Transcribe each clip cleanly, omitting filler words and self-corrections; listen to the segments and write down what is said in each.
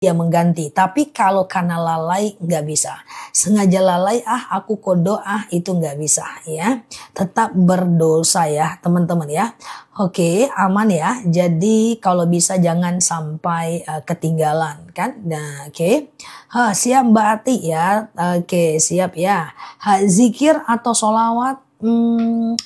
dia mengganti. Tapi kalau karena lalai nggak bisa. Sengaja lalai, aku kodo, itu nggak bisa ya. Tetap berdosa ya teman-teman ya. Oke, aman ya. Jadi kalau bisa jangan sampai ketinggalan kan. Nah, oke. Siap Mbak Ati ya. Oke, siap ya. Zikir atau solawat?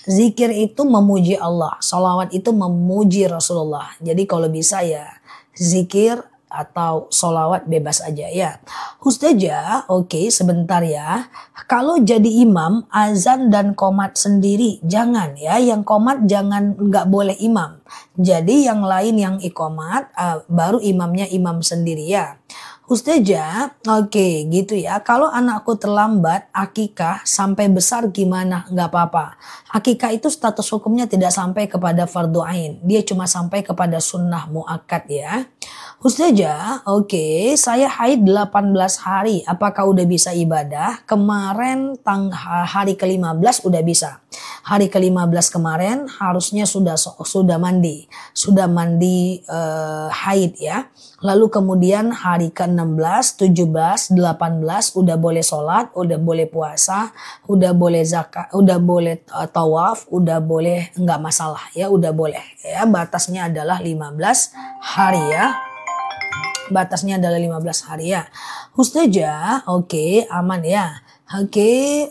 Zikir itu memuji Allah. Solawat itu memuji Rasulullah. Jadi kalau bisa ya zikir atau solawat bebas aja ya. Ustazah, oke sebentar ya. Kalau jadi imam, azan dan qomat sendiri jangan ya. Yang qomat jangan, nggak boleh imam. Jadi yang lain yang iqomat, baru imamnya imam sendiri ya. Ustazah, oke gitu ya. Kalau anakku terlambat akikah sampai besar gimana? Nggak apa-apa. Akikah itu status hukumnya tidak sampai kepada fardu ain. Dia cuma sampai kepada sunnah muakkad ya. Ustazah, oke, saya haid 18 hari. Apakah udah bisa ibadah? Kemarin hari ke-15 udah bisa. Hari ke-15 kemarin harusnya sudah mandi. Sudah mandi haid ya. Lalu kemudian hari ke-16, 17, 18 udah boleh sholat, udah boleh puasa, udah boleh zakat, udah boleh tawaf, udah boleh, nggak masalah ya, udah boleh ya. Batasnya adalah 15 hari ya. Batasnya adalah 15 hari ya. Ustazah, oke, aman ya. Oke,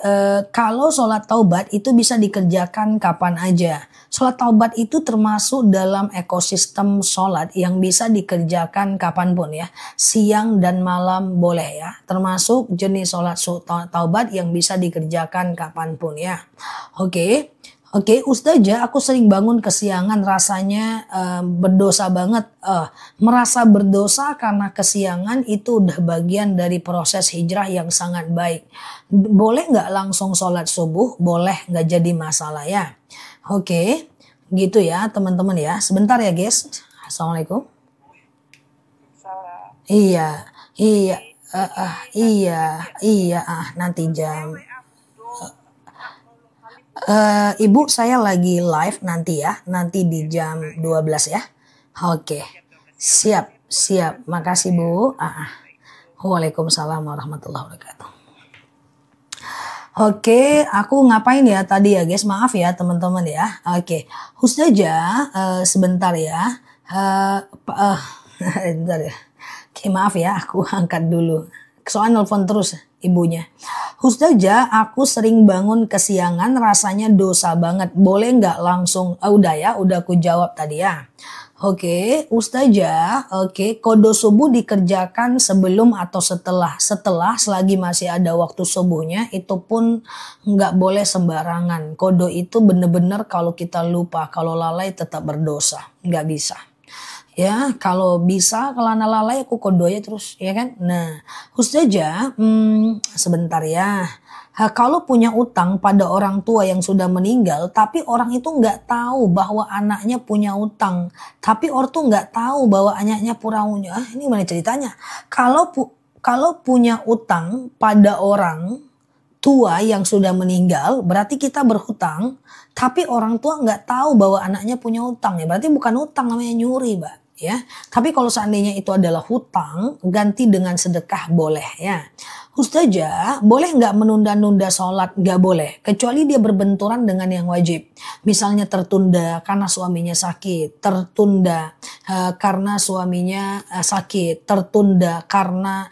kalau sholat taubat itu bisa dikerjakan kapan aja. Sholat taubat itu termasuk dalam ekosistem sholat yang bisa dikerjakan kapanpun ya. Siang dan malam boleh ya. Termasuk jenis sholat taubat yang bisa dikerjakan kapanpun ya. Oke. Oke, Ustazah, aku sering bangun kesiangan, rasanya berdosa banget. Merasa berdosa karena kesiangan itu udah bagian dari proses hijrah yang sangat baik. Boleh nggak langsung sholat subuh? Boleh, nggak jadi masalah ya. Oke, gitu ya teman-teman ya. Sebentar ya guys. Assalamualaikum. Iya, iya, nanti jam. Ibu saya lagi live nanti ya, nanti di jam 12 ya. Oke, siap. Makasih Bu. Waalaikumsalam warahmatullahi wabarakatuh. Oke, aku ngapain ya tadi ya guys, maaf ya teman-teman ya. Oke, Ustazah, sebentar ya. Bentar ya. Oke, maaf ya, aku angkat dulu. Soalnya nelfon terus ibunya. Ustazah, aku sering bangun kesiangan, rasanya dosa banget. Boleh nggak langsung? Udah ya, udah aku jawab tadi ya. Oke, Ustazah, oke, kodo subuh dikerjakan sebelum atau setelah? Setelah, selagi masih ada waktu subuhnya, itu pun nggak boleh sembarangan. Kodo itu bener-bener kalau kita lupa, kalau lalai tetap berdosa, nggak bisa. Ya, kalau bisa, kalau anak lalai aku kodonya terus, ya kan? Nah, Ustazah, sebentar ya. Kalau punya utang pada orang tua yang sudah meninggal, tapi orang itu nggak tahu bahwa anaknya punya utang, tapi orang tuh nggak tahu bahwa anaknya punya, ini mana ceritanya? Kalau punya utang pada orang tua yang sudah meninggal, berarti kita berhutang, tapi orang tua nggak tahu bahwa anaknya punya utang ya, berarti bukan utang, namanya nyuri, Mbak. Ya, tapi kalau seandainya itu adalah hutang, ganti dengan sedekah boleh ya. Ustazah, boleh nggak menunda-nunda sholat? Nggak boleh, kecuali dia berbenturan dengan yang wajib. Misalnya tertunda karena suaminya sakit, tertunda karena suaminya sakit, tertunda karena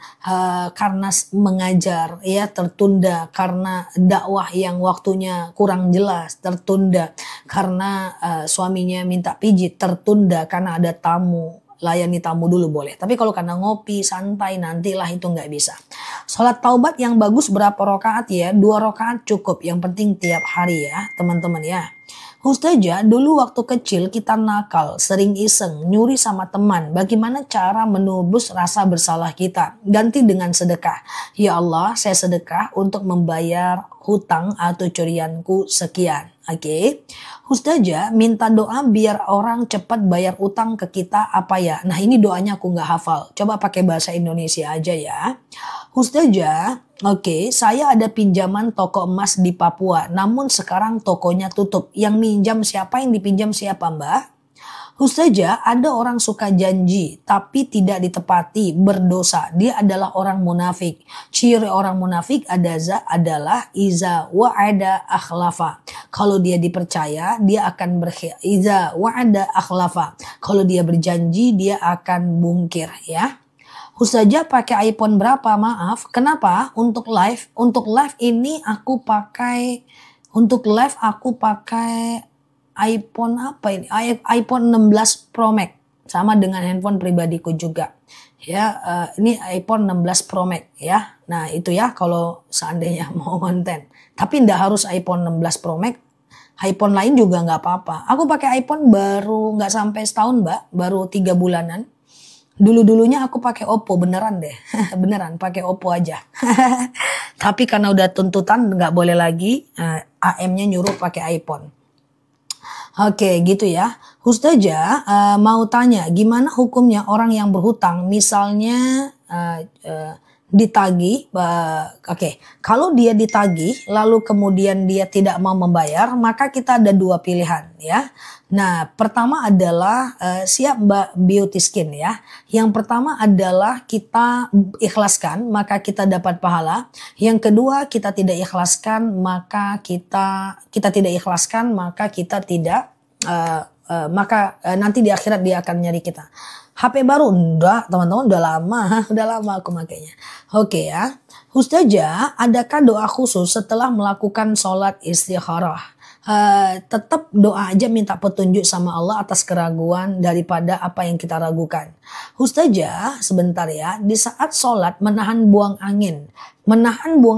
mengajar, ya, tertunda karena dakwah yang waktunya kurang jelas, tertunda karena suaminya minta pijit, tertunda karena ada tamu. Layani tamu dulu boleh. Tapi kalau karena ngopi, santai, nantilah itu nggak bisa. Sholat taubat yang bagus berapa rakaat ya? 2 rakaat cukup. Yang penting tiap hari ya teman-teman ya. Ustazah, dulu waktu kecil kita nakal, sering iseng, nyuri sama teman. Bagaimana cara menubus rasa bersalah kita? Ganti dengan sedekah. Ya Allah, saya sedekah untuk membayar hutang atau curianku sekian. Oke. Ustazah, minta doa biar orang cepat bayar utang ke kita apa ya? Nah, ini doanya aku nggak hafal. Coba pakai bahasa Indonesia aja ya. Ustazah, oke, saya ada pinjaman toko emas di Papua, namun sekarang tokonya tutup. Yang minjam siapa, yang dipinjam siapa, Mbak? Ustazah, ada orang suka janji tapi tidak ditepati, berdosa. Dia adalah orang munafik. Ciri orang munafik adalah iza wa'ada akhlafa. Kalau dia dipercaya, dia akan iza wa'ada akhlafa. Kalau dia berjanji, dia akan bungkir, ya. Ustazah pakai iPhone berapa? Maaf. Kenapa? Untuk live ini aku pakai iPhone apa ini? iPhone 16 Pro Max, sama dengan handphone pribadiku juga. Ya, ini iPhone 16 Pro Max ya. Nah, itu ya kalau seandainya mau konten. Tapi nggak harus iPhone 16 Pro Max. iPhone lain juga nggak apa-apa. Aku pakai iPhone baru nggak sampai setahun, Mbak. Baru 3 bulanan. Dulu-dulunya aku pakai Oppo, beneran deh. Beneran pakai Oppo aja. Tapi karena udah tuntutan nggak boleh lagi, AM-nya nyuruh pakai iPhone. Oke, gitu ya. Ustazah mau tanya, gimana hukumnya orang yang berhutang, misalnya ditagih, kalau dia ditagih lalu kemudian dia tidak mau membayar, maka kita ada 2 pilihan ya. Nah, pertama adalah siap Mbak Beauty Skin ya. Yang pertama adalah kita ikhlaskan, maka kita dapat pahala. Yang kedua, kita tidak ikhlaskan, maka kita tidak ikhlaskan, maka kita tidak nanti di akhirat dia akan nyari kita. HP baru enggak, teman-teman, udah lama aku makainya. Oke ya. Ustazah, adakah doa khusus setelah melakukan sholat istikharah? Tetap doa aja, minta petunjuk sama Allah atas keraguan daripada apa yang kita ragukan. Ustazah, sebentar ya, di saat sholat menahan buang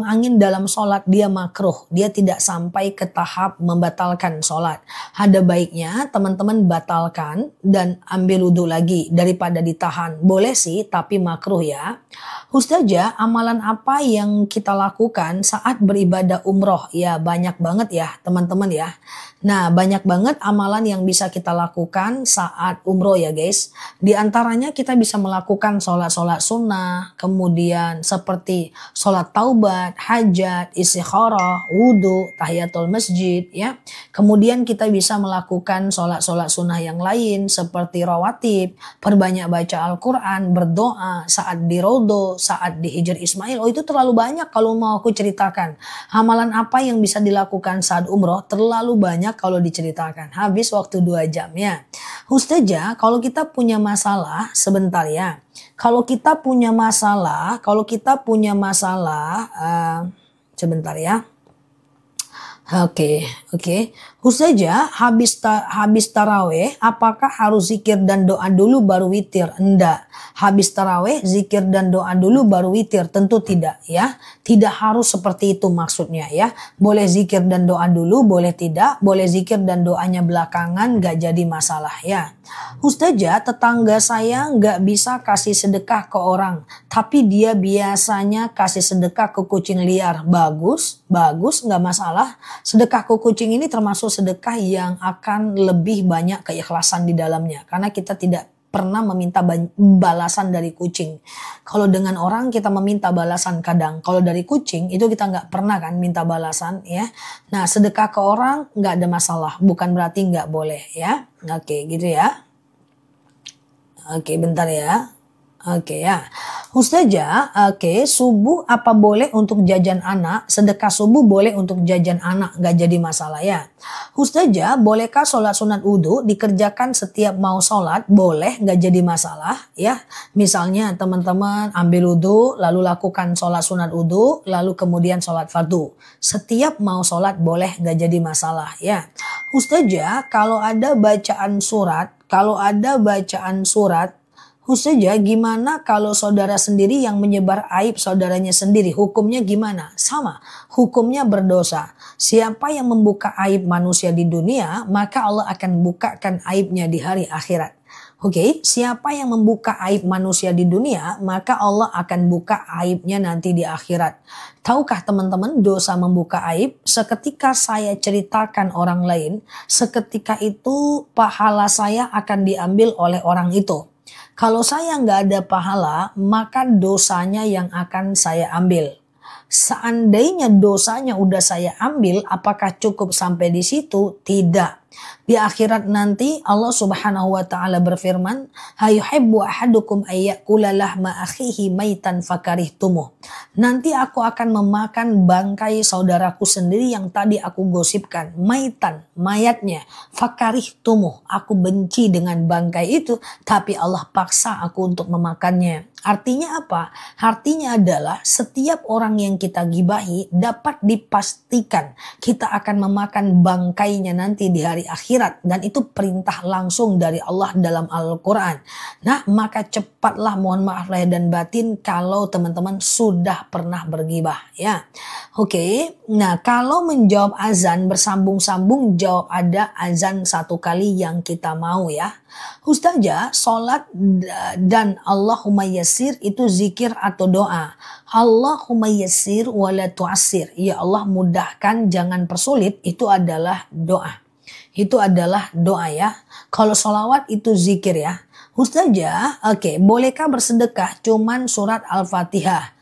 angin dalam sholat dia makruh, dia tidak sampai ke tahap membatalkan sholat. Ada baiknya teman-teman batalkan dan ambil wudhu lagi daripada ditahan. Boleh sih, tapi makruh ya. Ustazah, amalan apa yang kita lakukan saat beribadah umroh? Ya banyak banget ya teman-teman ya. Nah, banyak banget amalan yang bisa kita lakukan saat umroh ya guys. Di antaranya kita bisa melakukan sholat-sholat sunnah, kemudian seperti sholat taubat, hajat, istikharah, wudhu, tahiyatul masjid ya. Kemudian kita bisa melakukan sholat-sholat sunnah yang lain seperti rawatib, perbanyak baca Al-Quran, berdoa saat di Rodo, saat di Hijr Ismail. Oh, itu terlalu banyak kalau mau aku ceritakan. Amalan apa yang bisa dilakukan saat umroh terlalu banyak kalau diceritakan. Habis waktu 2 jam ya. Ustazah, kalau kita punya masalah, sebentar ya. Kalau kita punya masalah, sebentar ya. Oke. Ustazah, habis taraweh, apakah harus zikir dan doa dulu baru witir? Enggak. Habis taraweh, zikir dan doa dulu baru witir? Tentu tidak ya. Tidak harus seperti itu maksudnya ya. Boleh zikir dan doa dulu, boleh tidak. Boleh zikir dan doanya belakangan, gak jadi masalah ya. Ustazah, tetangga saya gak bisa kasih sedekah ke orang, tapi dia biasanya kasih sedekah ke kucing liar. Bagus, gak masalah. Sedekah ke kucing ini termasuk sedekah yang akan lebih banyak keikhlasan di dalamnya. Karena kita tidak pernah meminta balasan dari kucing. Kalau dengan orang kita meminta balasan kadang. Kalau dari kucing itu kita nggak pernah kan minta balasan ya. Nah, sedekah ke orang nggak ada masalah. Bukan berarti nggak boleh ya. Oke, gitu ya. Oke, bentar ya. Oke ya. Ustazah, subuh apa boleh untuk jajan anak? Sedekah subuh boleh untuk jajan anak, gak jadi masalah ya. Ustazah, bolehkah sholat sunat wudhu dikerjakan setiap mau sholat? Boleh, gak jadi masalah ya. Misalnya teman-teman ambil wudhu, lalu lakukan sholat sunat wudhu, lalu kemudian sholat fardu. Setiap mau sholat boleh, gak jadi masalah ya. Ustazah, kalau ada bacaan surat, Ustazah, gimana kalau saudara sendiri yang menyebar aib saudaranya sendiri? Hukumnya gimana? Sama, hukumnya berdosa. Siapa yang membuka aib manusia di dunia, maka Allah akan bukakan aibnya di hari akhirat. Oke, siapa yang membuka aib manusia di dunia, maka Allah akan buka aibnya nanti di akhirat. Tahukah teman-teman, dosa membuka aib, seketika saya ceritakan orang lain, seketika itu pahala saya akan diambil oleh orang itu. Kalau saya nggak ada pahala, maka dosanya yang akan saya ambil. Seandainya dosanya udah saya ambil, apakah cukup sampai di situ? Tidak. Di akhirat nanti Allah Subhanahu wa taala berfirman, "Hayuhibbu ahadukum ayyakula lahma akhihi maitan fakarihtumuh." Nanti aku akan memakan bangkai saudaraku sendiri yang tadi aku gosipkan, maitan, mayatnya, fakarihtumuh. Aku benci dengan bangkai itu, tapi Allah paksa aku untuk memakannya. Artinya apa? Artinya adalah setiap orang yang kita gibahi dapat dipastikan kita akan memakan bangkainya nanti di hari akhirat. Dan itu perintah langsung dari Allah dalam Al-Quran. Nah, maka cepatlah, mohon maaf lahir dan batin, kalau teman-teman sudah pernah bergibah. Ya, oke. Nah, kalau menjawab azan bersambung-sambung, jawab ada azan satu kali yang kita mau ya. Ustazah, sholat dan Allahumma yassir itu zikir atau doa. Allahumma yassir wala tu'assir. Ya Allah mudahkan, jangan persulit. Itu adalah doa. Itu adalah doa ya. Kalau sholawat itu zikir ya. Ustazah, oke, bolehkah bersedekah cuman surat Al-Fatihah?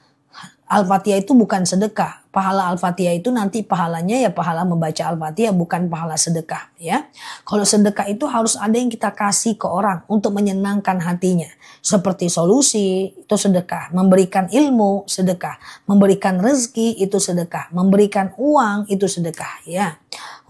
Al-Fatihah itu bukan sedekah. Pahala Al-Fatihah itu nanti pahalanya ya pahala membaca Al-Fatihah, bukan pahala sedekah ya. Kalau sedekah itu harus ada yang kita kasih ke orang untuk menyenangkan hatinya. Seperti solusi itu sedekah, memberikan ilmu sedekah, memberikan rezeki itu sedekah, memberikan uang itu sedekah ya.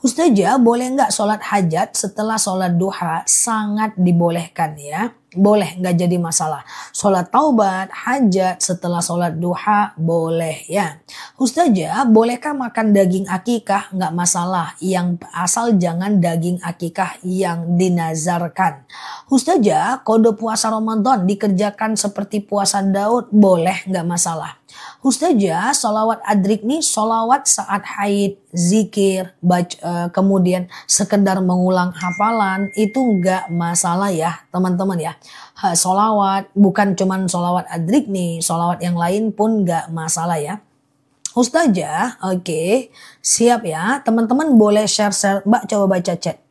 Ustazah, boleh nggak sholat hajat setelah sholat duha? Sangat dibolehkan ya. Boleh, nggak jadi masalah. Sholat taubat, hajat setelah sholat duha, boleh ya. Ustazah, bolehkah makan daging akikah? Nggak masalah. Yang asal jangan daging akikah yang dinazarkan. Ustazah, kode puasa Ramadan dikerjakan seperti puasa Daud? Boleh, nggak masalah. Ustazah, sholawat adrik nih, sholawat saat haid, zikir, kemudian sekedar mengulang hafalan, itu nggak masalah ya teman-teman ya. Sholawat, bukan cuman sholawat adrik nih, sholawat yang lain pun nggak masalah ya. Ustazah, oke, siap ya. Teman-teman boleh share-share, Mbak coba baca chat.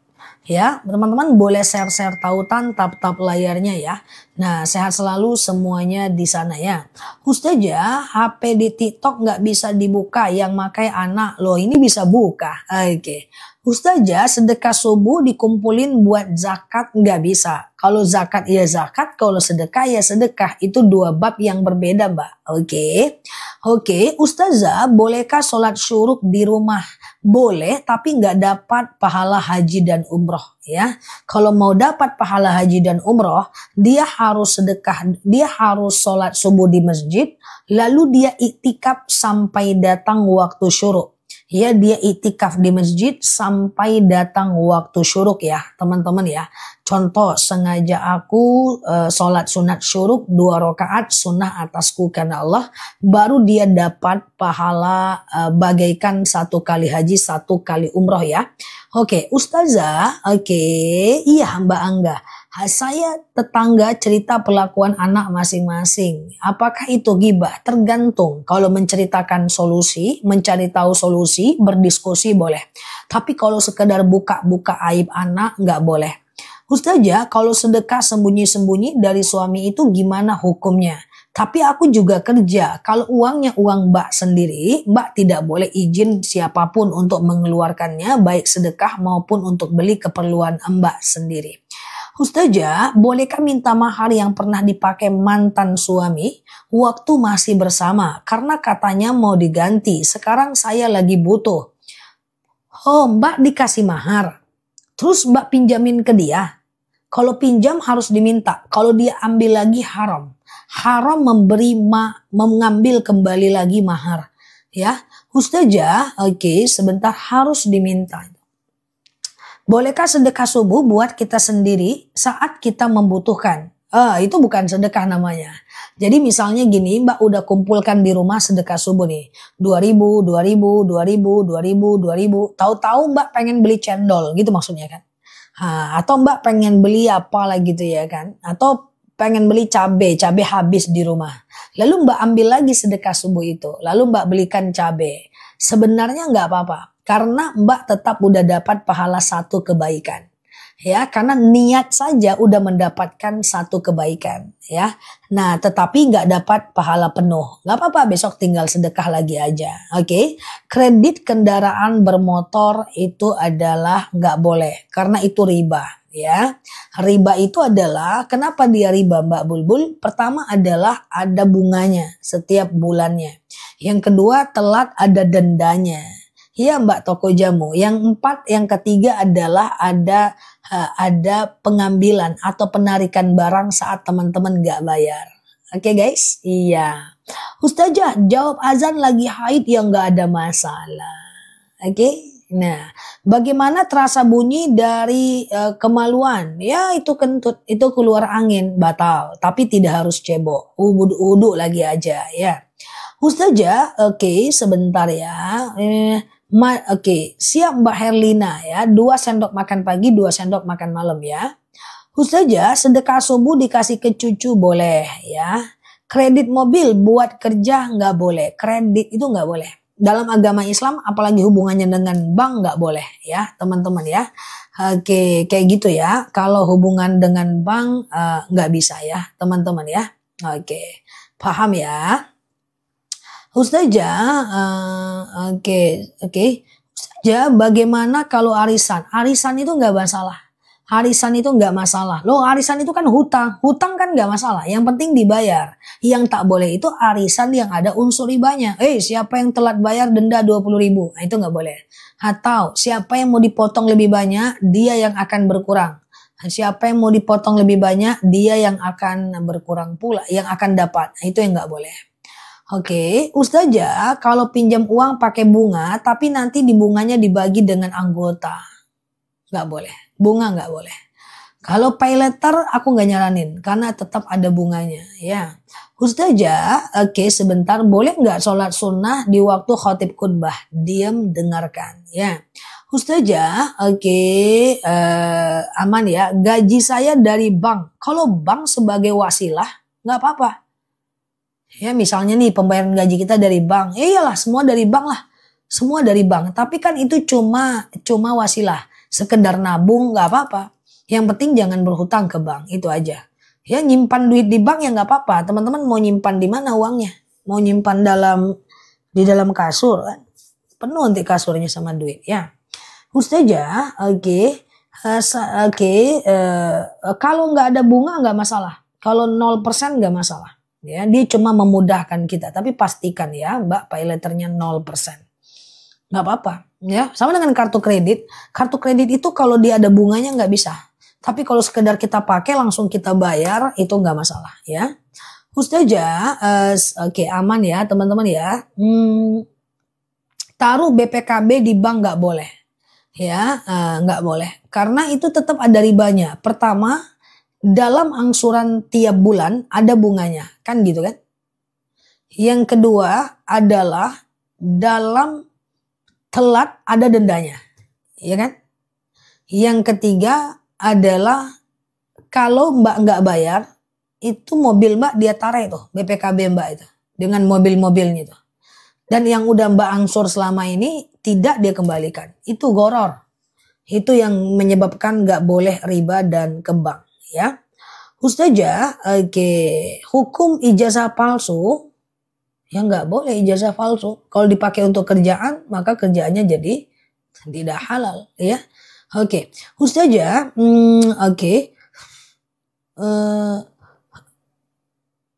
Ya, teman-teman boleh share-share tautan, tap-tap layarnya ya. Nah, sehat selalu semuanya di sana ya. Ustazah, HP di TikTok nggak bisa dibuka, yang pakai anak. Loh, ini bisa buka. Oke. Ustazah, sedekah subuh dikumpulin buat zakat nggak bisa. Kalau zakat ya zakat, kalau sedekah ya sedekah. Itu dua bab yang berbeda, Mbak. Oke. Oke, Ustazah, bolehkah sholat syuruk di rumah? Boleh, tapi nggak dapat pahala haji dan umroh ya. Kalau mau dapat pahala haji dan umroh, dia harus sedekah, dia harus sholat subuh di masjid, lalu dia iktikaf sampai datang waktu syuruk. Ya, dia iktikaf di masjid sampai datang waktu syuruk ya teman-teman ya. Contoh, sengaja aku sholat sunat syuruk 2 rakaat sunnah atasku karena Allah, baru dia dapat pahala bagaikan 1 kali haji 1 kali umroh ya. Oke, Ustazah, oke, iya Mbak Angga. Saya tetangga cerita perlakuan anak masing-masing. Apakah itu ghibah? Tergantung. Kalau menceritakan solusi, mencari tahu solusi, berdiskusi boleh. Tapi kalau sekedar buka-buka aib anak, nggak boleh. Ustazah, kalau sedekah sembunyi-sembunyi dari suami itu gimana hukumnya? Tapi aku juga kerja. Kalau uangnya uang Mbak sendiri, Mbak tidak boleh izin siapapun untuk mengeluarkannya, baik sedekah maupun untuk beli keperluan Mbak sendiri. Ustazah, bolehkah minta mahar yang pernah dipakai mantan suami waktu masih bersama? Karena katanya mau diganti, sekarang saya lagi butuh. Oh, Mbak dikasih mahar. Terus Mbak pinjamin ke dia. Kalau pinjam harus diminta. Kalau dia ambil lagi haram. Haram mengambil kembali lagi mahar. Ya, Ustazah, oke, sebentar harus diminta. Bolehkah sedekah subuh buat kita sendiri saat kita membutuhkan? Itu bukan sedekah namanya. Jadi misalnya gini, Mbak udah kumpulkan di rumah sedekah subuh nih. 2.000, 2.000, 2.000, 2.000, 2.000. Tahu-tahu Mbak pengen beli cendol gitu maksudnya kan. Atau Mbak pengen beli apa lagi gitu ya kan. Atau pengen beli cabai habis di rumah. Lalu Mbak ambil lagi sedekah subuh itu. Lalu Mbak belikan cabai. Sebenarnya nggak apa-apa. Karena Mbak tetap udah dapat pahala 1 kebaikan. Ya, karena niat saja udah mendapatkan satu kebaikan, ya. Nah, tetapi nggak dapat pahala penuh. Nggak apa-apa, besok tinggal sedekah lagi aja. Oke. Kredit kendaraan bermotor itu adalah nggak boleh, karena itu riba. Ya, riba itu adalah, kenapa dia riba Mbak Bulbul? Pertama adalah ada bunganya setiap bulannya. Yang kedua, telat ada dendanya. Ya Mbak toko jamu. Yang ketiga adalah ada pengambilan atau penarikan barang saat teman-teman gak bayar. Oke guys? Iya. Ustazah, jawab azan lagi haid yang gak ada masalah. Oke? Nah, bagaimana terasa bunyi dari kemaluan? Ya itu kentut, itu keluar angin, batal. Tapi tidak harus cebok. Uduk lagi aja ya. Ustazah, oke, sebentar ya. Oke, siap Mbak Herlina ya. 2 sendok makan pagi, 2 sendok makan malam ya. Ustazah, sedekah subuh dikasih ke cucu boleh ya. Kredit mobil buat kerja nggak boleh. Kredit itu nggak boleh. Dalam agama Islam, apalagi hubungannya dengan bank nggak boleh ya teman-teman ya. Oke, kayak gitu ya. Kalau hubungan dengan bank nggak bisa ya teman-teman ya. Oke, paham ya. Ustazah, oke. Ustazah, bagaimana kalau arisan? Arisan itu nggak masalah. Arisan itu nggak masalah. Loh, arisan itu kan hutang. Hutang kan nggak masalah. Yang penting dibayar. Yang tak boleh itu arisan yang ada unsur ribanya. Siapa yang telat bayar denda 20.000. Nah, itu nggak boleh. Atau siapa yang mau dipotong lebih banyak, dia yang akan berkurang. Siapa yang mau dipotong lebih banyak, dia yang akan berkurang pula. Yang akan dapat. Nah, itu yang nggak boleh. Oke, Ustazah, kalau pinjam uang pakai bunga, tapi nanti di bunganya dibagi dengan anggota. Nggak boleh. Bunga nggak boleh. Kalau pay letter aku nggak nyaranin karena tetap ada bunganya ya. Ustazah, oke sebentar, boleh nggak sholat sunnah di waktu khotib khutbah? Diam dengarkan ya. Ustazah, oke, aman ya. Gaji saya dari bank. Kalau bank sebagai wasilah nggak apa-apa. Ya misalnya nih pembayaran gaji kita dari bank. Iyalah semua dari bank lah. Semua dari bank. Tapi kan itu cuma wasilah. Sekedar nabung nggak apa-apa. Yang penting jangan berhutang ke bank, itu aja. Ya nyimpan duit di bank ya nggak apa-apa. Teman-teman mau nyimpan di mana uangnya? Mau nyimpan di dalam kasur kan? Penuh nanti kasurnya sama duit ya. Ustazah, oke. Kalau nggak ada bunga nggak masalah. Kalau 0% nggak masalah. Ya, dia cuma memudahkan kita. Tapi pastikan ya, Mbak, pay letternya 0%. Nggak apa-apa. Ya, sama dengan kartu kredit. Kartu kredit itu kalau dia ada bunganya nggak bisa. Tapi kalau sekedar kita pakai langsung kita bayar itu nggak masalah ya. Ustazah, oke aman ya teman-teman ya. Taruh BPKB di bank nggak boleh. Ya, nggak boleh. Karena itu tetap ada ribanya. Pertama, dalam angsuran tiap bulan ada bunganya. Kan gitu kan. Yang kedua adalah dalam telat ada dendanya, ya kan? Yang ketiga adalah kalau Mbak nggak bayar, itu mobil Mbak dia tarik tuh BPKB Mbak itu dengan mobil-mobilnya itu. Dan yang udah Mbak angsur selama ini tidak dia kembalikan. Itu goror. Itu yang menyebabkan nggak boleh riba dan ke bank, ya. Ustazah, oke, hukum ijazah palsu. Ya nggak boleh ijazah palsu. Kalau dipakai untuk kerjaan, maka kerjaannya jadi tidak halal. Ya, oke. Ustazah, oke.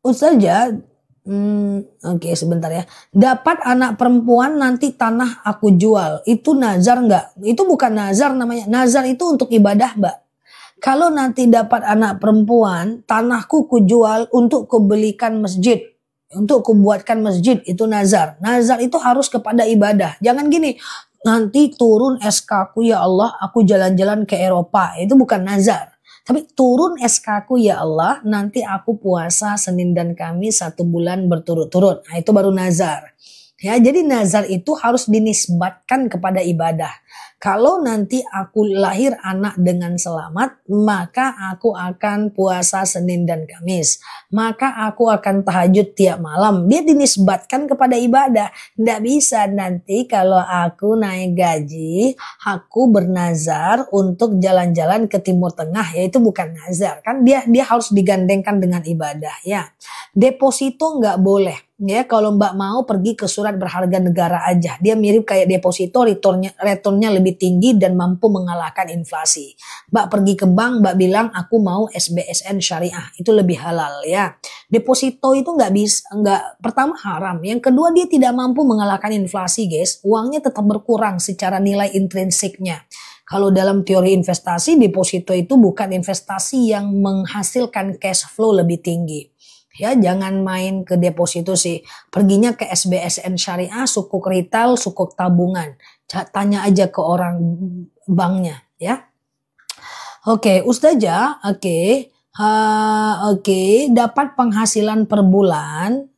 Ustazah, oke sebentar ya. Dapat anak perempuan nanti tanah aku jual. Itu nazar nggak? Itu bukan nazar namanya. Nazar itu untuk ibadah, Mbak. Kalau nanti dapat anak perempuan, tanahku kujual untuk kubelikan masjid. Untuk kubuatkan masjid, itu nazar. Nazar itu harus kepada ibadah. Jangan gini, nanti turun SK ku ya Allah, aku jalan-jalan ke Eropa. Itu bukan nazar. Tapi turun SK ku ya Allah, nanti aku puasa Senin dan Kamis 1 bulan berturut-turut. Nah itu baru nazar. Ya, jadi nazar itu harus dinisbatkan kepada ibadah. Kalau nanti aku lahir anak dengan selamat, maka aku akan puasa Senin dan Kamis. Maka aku akan tahajud tiap malam. Dia dinisbatkan kepada ibadah. Tidak bisa nanti kalau aku naik gaji, aku bernazar untuk jalan-jalan ke Timur Tengah. Ya itu bukan nazar. Kan dia harus digandengkan dengan ibadah. Ya, deposito nggak boleh. Ya, kalau Mbak mau pergi ke surat berharga negara aja. Dia mirip kayak deposito, returnnya lebih tinggi dan mampu mengalahkan inflasi. Mbak pergi ke bank, Mbak bilang aku mau SBSN syariah. Itu lebih halal ya. Deposito itu pertama haram. Yang kedua dia tidak mampu mengalahkan inflasi guys. Uangnya tetap berkurang secara nilai intrinsiknya. Kalau dalam teori investasi, deposito itu bukan investasi yang menghasilkan cash flow lebih tinggi. Ya, jangan main ke deposito sih. Perginya ke SBSN syariah, sukuk retail, sukuk tabungan. Tanya aja ke orang banknya ya. Oke, Ustazah, oke, dapat penghasilan per bulan.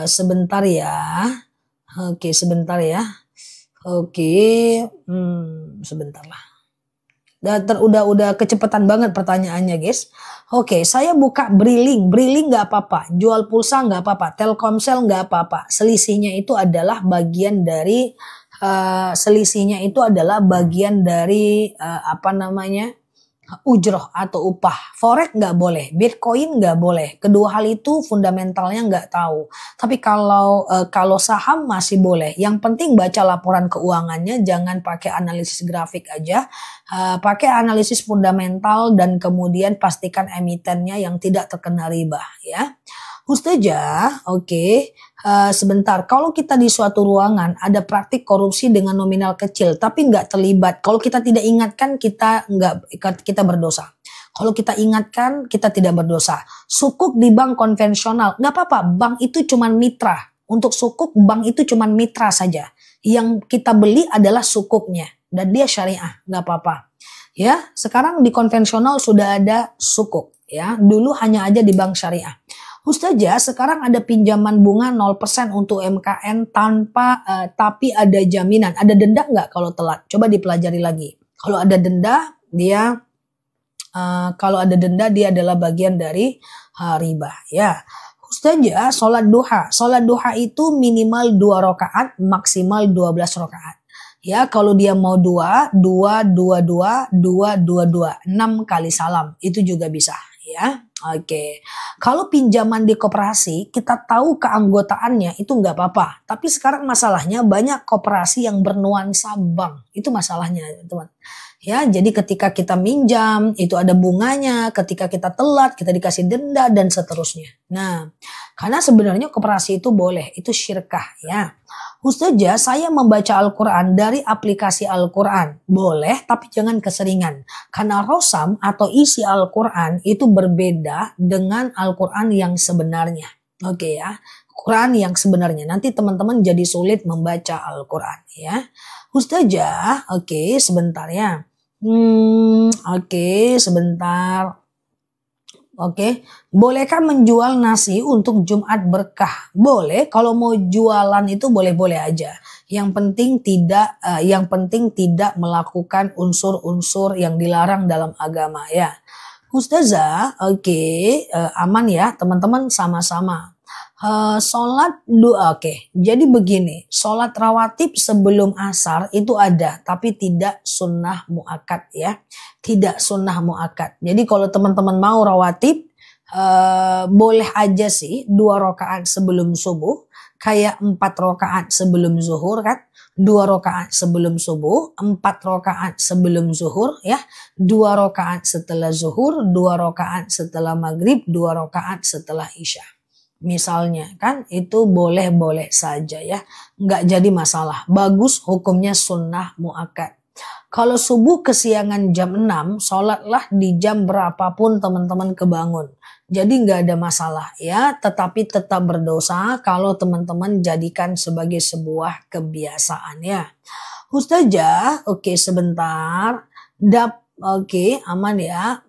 Sebentar ya. Oke, sebentar ya. Oke, sebentar lah. Udah kecepatan banget pertanyaannya guys. Oke, saya buka Briling nggak apa-apa, jual pulsa nggak apa-apa, Telkomsel nggak apa-apa. Selisihnya itu adalah bagian dari ujroh atau upah. Forex nggak boleh, Bitcoin nggak boleh. Kedua hal itu fundamentalnya nggak tahu. Tapi kalau saham masih boleh. Yang penting baca laporan keuangannya, jangan pakai analisis grafik aja. Pakai analisis fundamental dan kemudian pastikan emitennya yang tidak terkena riba ya. Ustazah, oke. Sebentar, kalau kita di suatu ruangan ada praktik korupsi dengan nominal kecil tapi nggak terlibat, kalau kita tidak ingatkan kita berdosa. Kalau kita ingatkan kita tidak berdosa. Sukuk di bank konvensional nggak apa-apa, bank itu cuma mitra. Untuk sukuk bank itu cuma mitra saja. Yang kita beli adalah sukuknya dan dia syariah, nggak apa-apa. Ya, sekarang di konvensional sudah ada sukuk. Ya, dulu hanya aja di bank syariah. Ustazah, sekarang ada pinjaman bunga 0% untuk MKN tapi ada jaminan. Ada denda nggak kalau telat? Coba dipelajari lagi. Kalau ada denda, dia adalah bagian dari riba. Ya, Ustazah, sholat duha. Sholat duha itu minimal 2 rakaat, maksimal 12 rakaat. Ya, kalau dia mau 2, 6 kali salam. Itu juga bisa. Ya, oke. Kalau pinjaman di koperasi, kita tahu keanggotaannya itu nggak apa-apa. Tapi sekarang masalahnya banyak koperasi yang bernuansa bank. Itu masalahnya, teman. Ya, jadi ketika kita minjam, itu ada bunganya. Ketika kita telat, kita dikasih denda dan seterusnya. Nah, karena sebenarnya koperasi itu boleh, itu syirkah ya. Ustazah, saya membaca Al-Quran dari aplikasi Al-Quran. Boleh, tapi jangan keseringan. Karena rosam atau isi Al-Quran itu berbeda dengan Al-Quran yang sebenarnya. Oke ya, Quran yang sebenarnya. Nanti teman-teman jadi sulit membaca Al-Quran ya. Ustazah, oke sebentar ya. Oke sebentar. Oke, bolehkah menjual nasi untuk Jumat berkah? Boleh, kalau mau jualan itu boleh-boleh aja. Yang penting tidak melakukan unsur-unsur yang dilarang dalam agama ya. Ustazah, oke, aman ya teman-teman sama-sama. Sholat doa, oke. Jadi begini, sholat rawatib sebelum asar itu ada, tapi tidak sunnah muakkad ya. Tidak sunnah muakkad. Jadi kalau teman-teman mau rawatib, boleh aja sih 2 rakaat sebelum subuh, kayak 4 rakaat sebelum zuhur kan. 2 rakaat sebelum subuh, 4 rakaat sebelum zuhur ya, 2 rakaat setelah zuhur, 2 rakaat setelah maghrib, 2 rakaat setelah isya. Misalnya kan itu boleh-boleh saja ya, nggak jadi masalah. Bagus hukumnya sunnah muakkad. Kalau subuh kesiangan jam 6, sholatlah di jam berapapun teman-teman kebangun. Jadi nggak ada masalah ya, tetapi tetap berdosa kalau teman-teman jadikan sebagai sebuah kebiasaan ya. Ustazah, oke sebentar. Oke, aman ya.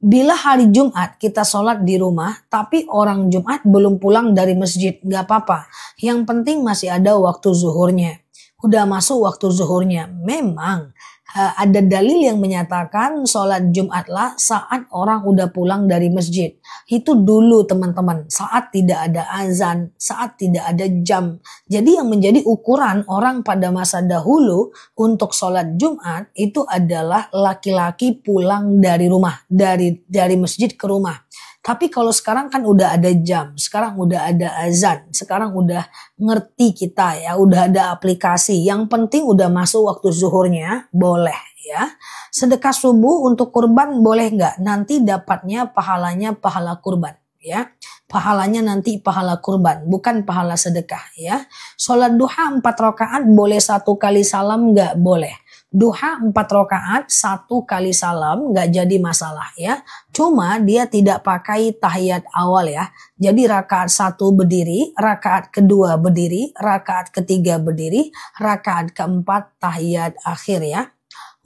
Bila hari Jumat kita sholat di rumah, tapi orang Jumat belum pulang dari masjid, nggak apa-apa. Yang penting masih ada waktu zuhurnya. udah masuk waktu zuhurnya. Memang ada dalil yang menyatakan sholat Jumatlah saat orang udah pulang dari masjid. Itu dulu teman-teman, saat tidak ada azan, saat tidak ada jam. Jadi yang menjadi ukuran orang pada masa dahulu untuk sholat Jumat itu adalah laki-laki pulang dari rumah, dari masjid ke rumah. Tapi kalau sekarang kan udah ada jam, sekarang udah ada azan, sekarang udah ngerti kita ya, udah ada aplikasi. Yang penting udah masuk waktu zuhurnya, boleh ya. Sedekah subuh untuk kurban boleh nggak? Nanti dapatnya pahalanya pahala kurban ya. Pahalanya nanti pahala kurban, bukan pahala sedekah ya. Sholat duha 4 rakaat boleh 1 kali salam nggak? Boleh. Duha 4 rakaat 1 kali salam nggak jadi masalah ya. Cuma dia tidak pakai tahiyat awal ya. Jadi rakaat 1 berdiri, rakaat kedua berdiri, rakaat ketiga berdiri, rakaat keempat tahiyat akhir ya.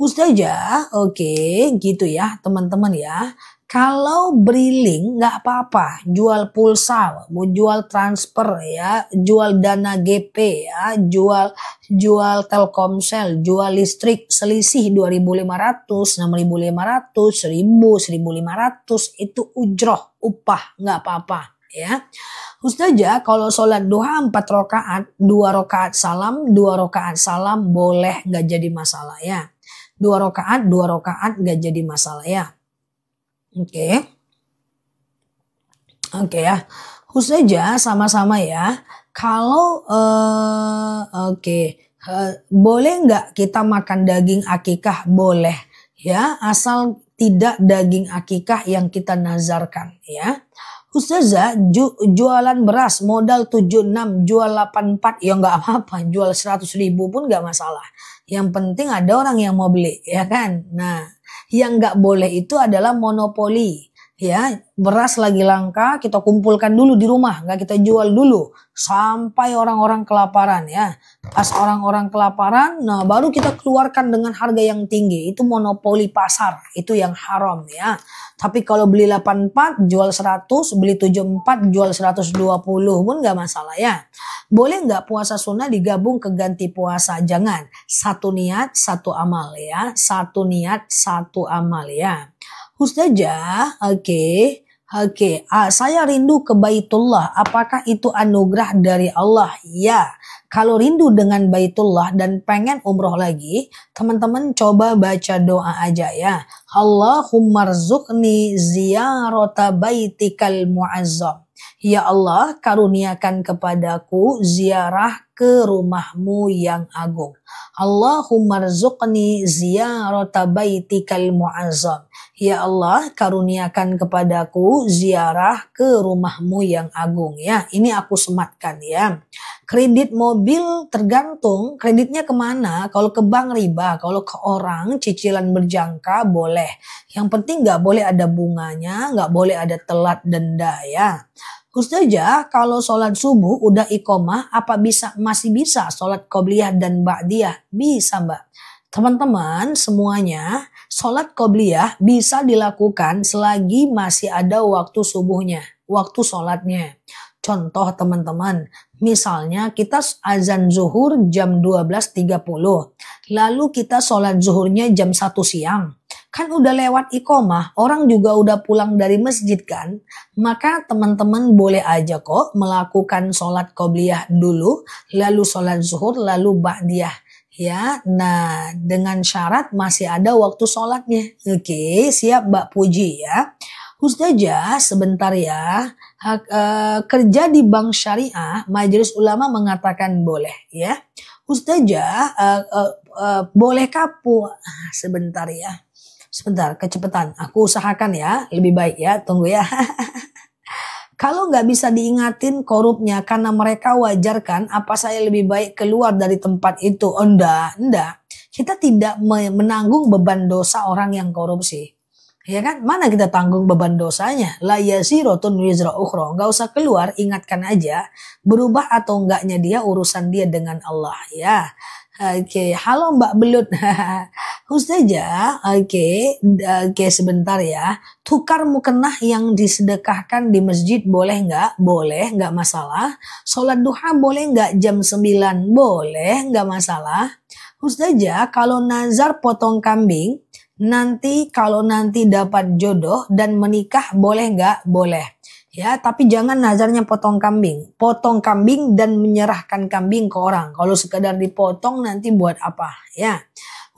Ustazah, oke, gitu ya teman-teman ya. Kalau briling nggak apa-apa, jual pulsa, mau jual transfer ya, jual dana GP ya, jual Telkomsel, jual listrik selisih 2.500, 6.500, 1.000, 1.500 itu ujroh, upah, nggak apa-apa ya. Ustazah, kalau sholat duha 4 rakaat, 2 rakaat salam, 2 rakaat salam boleh, nggak jadi masalah ya. 2 rakaat nggak jadi masalah ya. Oke. Oke ya. Ustazah sama-sama ya. Kalau boleh nggak kita makan daging akikah? Boleh ya, asal tidak daging akikah yang kita nazarkan ya. Ustazah, jualan beras modal 76 jual 84 ya nggak apa-apa, jual 100.000 pun nggak masalah. Yang penting ada orang yang mau beli ya kan. Nah, yang nggak boleh itu adalah monopoli ya. Beras lagi langka kita kumpulkan dulu di rumah, nggak kita jual dulu sampai orang-orang kelaparan ya. Pas orang-orang kelaparan, nah baru kita keluarkan dengan harga yang tinggi. Itu monopoli pasar, itu yang haram ya. Tapi kalau beli 84 jual 100, beli 74 jual 120 pun nggak masalah ya. Boleh nggak puasa sunnah digabung ke ganti puasa? Jangan. 1 niat, 1 amal ya. 1 niat, 1 amal ya. Ustazah, oke. Saya rindu ke Baitullah. Apakah itu anugerah dari Allah? Ya. Kalau rindu dengan Baitullah dan pengen umroh lagi, teman-teman coba baca doa aja ya. Allahumma rzuqni ziyarata baitikal mu'azzam. Ya Allah, karuniakan kepadaku ziarah ke rumahmu yang agung. Allahumma rzuqni ziyarata baitikal mu'azzam. Ya Allah, karuniakan kepadaku ziarah ke rumahmu yang agung ya. Ini aku sematkan ya. Kredit mobil tergantung kreditnya kemana. Kalau ke bank riba, kalau ke orang cicilan berjangka boleh. Yang penting nggak boleh ada bunganya, nggak boleh ada telat denda ya. Ustazah, kalau sholat subuh udah iqomah, masih bisa sholat qobliyah dan ba'diyah? Bisa mbak. Teman-teman semuanya, sholat qobliyah bisa dilakukan selagi masih ada waktu subuhnya, waktu sholatnya. Contoh teman-teman, misalnya kita azan zuhur jam 12.30, lalu kita sholat zuhurnya jam 1 siang. Kan udah lewat iqomah, orang juga udah pulang dari masjid kan. Maka teman-teman boleh aja kok melakukan sholat qobliyah dulu, lalu sholat zuhur, lalu ba'diyah. Ya, nah dengan syarat masih ada waktu sholatnya. Oke, siap Mbak Puji ya. Ustazah, sebentar ya. Kerja di bank syariah, majelis ulama mengatakan boleh ya. Ustazah, bolehkah sebentar ya. Sebentar, kecepatan. Aku usahakan ya, lebih baik ya, tunggu ya. Kalau nggak bisa diingatin korupnya karena mereka wajar kan, apa saya lebih baik keluar dari tempat itu? Oh, enggak. Kita tidak menanggung beban dosa orang yang korupsi. Ya kan? Mana kita tanggung beban dosanya? La yazirotun wizra ukhra. Nggak usah keluar, ingatkan aja. Berubah atau enggaknya dia urusan dia dengan Allah ya. Oke, halo Mbak Belut. Ustazah, oke, sebentar ya. Tukar mukena yang disedekahkan di masjid boleh nggak? Boleh, nggak masalah. Sholat duha boleh nggak jam 9? Boleh, nggak masalah. Ustazah, kalau nazar potong kambing, kalau nanti dapat jodoh dan menikah boleh nggak? Boleh. Ya, tapi jangan nazarnya potong kambing. Potong kambing dan menyerahkan kambing ke orang. Kalau sekadar dipotong nanti buat apa? Ya.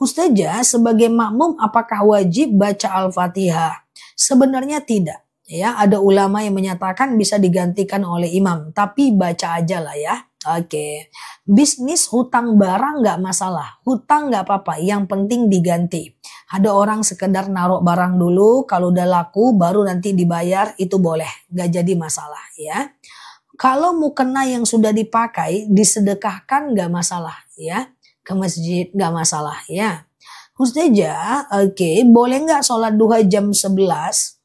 Ustazah, sebagai makmum apakah wajib baca Al-Fatihah? Sebenarnya tidak. Ya, ada ulama yang menyatakan bisa digantikan oleh imam, tapi baca aja lah ya. Oke. Bisnis hutang barang nggak masalah. Hutang nggak apa-apa, yang penting diganti. Ada orang sekedar naruh barang dulu, kalau udah laku baru nanti dibayar, itu boleh, gak jadi masalah ya. Kalau mukena yang sudah dipakai disedekahkan gak masalah ya, ke masjid gak masalah ya. Ustazah, oke, boleh gak sholat duha jam 11?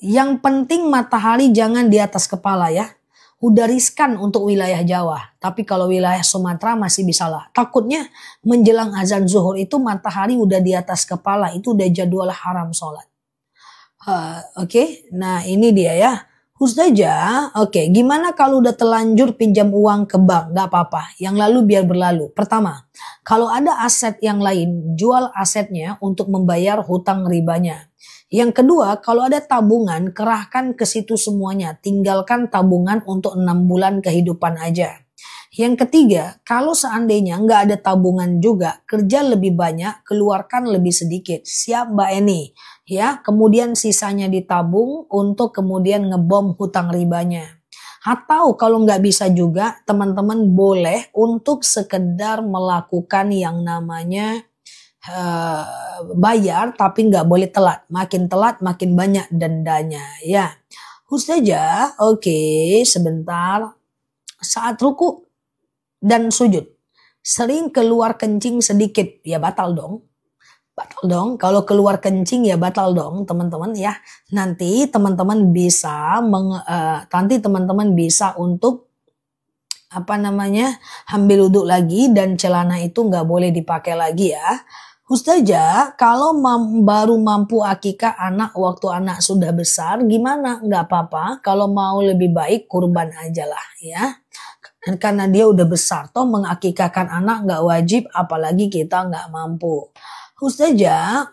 Yang penting matahari jangan di atas kepala ya. Udah riskan untuk wilayah Jawa. Tapi kalau wilayah Sumatera masih bisa lah. Takutnya menjelang azan zuhur itu matahari udah di atas kepala. Itu udah jadwal haram sholat. Oke. Nah ini dia ya. Ustazah, oke. Gimana kalau udah terlanjur pinjam uang ke bank? Gak apa-apa. Yang lalu biar berlalu. Pertama, kalau ada aset yang lain, jual asetnya untuk membayar hutang ribanya. Yang kedua, kalau ada tabungan, kerahkan ke situ semuanya. Tinggalkan tabungan untuk 6 bulan kehidupan aja. Yang ketiga, kalau seandainya nggak ada tabungan juga, kerja lebih banyak, keluarkan lebih sedikit. Siap Mbak Eni? Ya, kemudian sisanya ditabung untuk kemudian ngebom hutang ribanya. Atau kalau nggak bisa juga, teman-teman boleh untuk sekedar melakukan yang namanya bayar tapi nggak boleh telat. Makin telat makin banyak dendanya ya. Ustazah, oke, sebentar. Saat ruku dan sujud sering keluar kencing sedikit, ya batal dong. Batal dong. Kalau keluar kencing ya batal dong teman-teman ya. Nanti teman-teman bisa untuk ambil wudhu lagi dan celana itu nggak boleh dipakai lagi ya. Ustazah, kalau baru mampu akikah anak waktu anak sudah besar, gimana? Nggak apa-apa. Kalau mau lebih baik kurban aja lah ya. Karena dia udah besar, toh mengakikahkan anak nggak wajib, apalagi kita nggak mampu. Ustazah,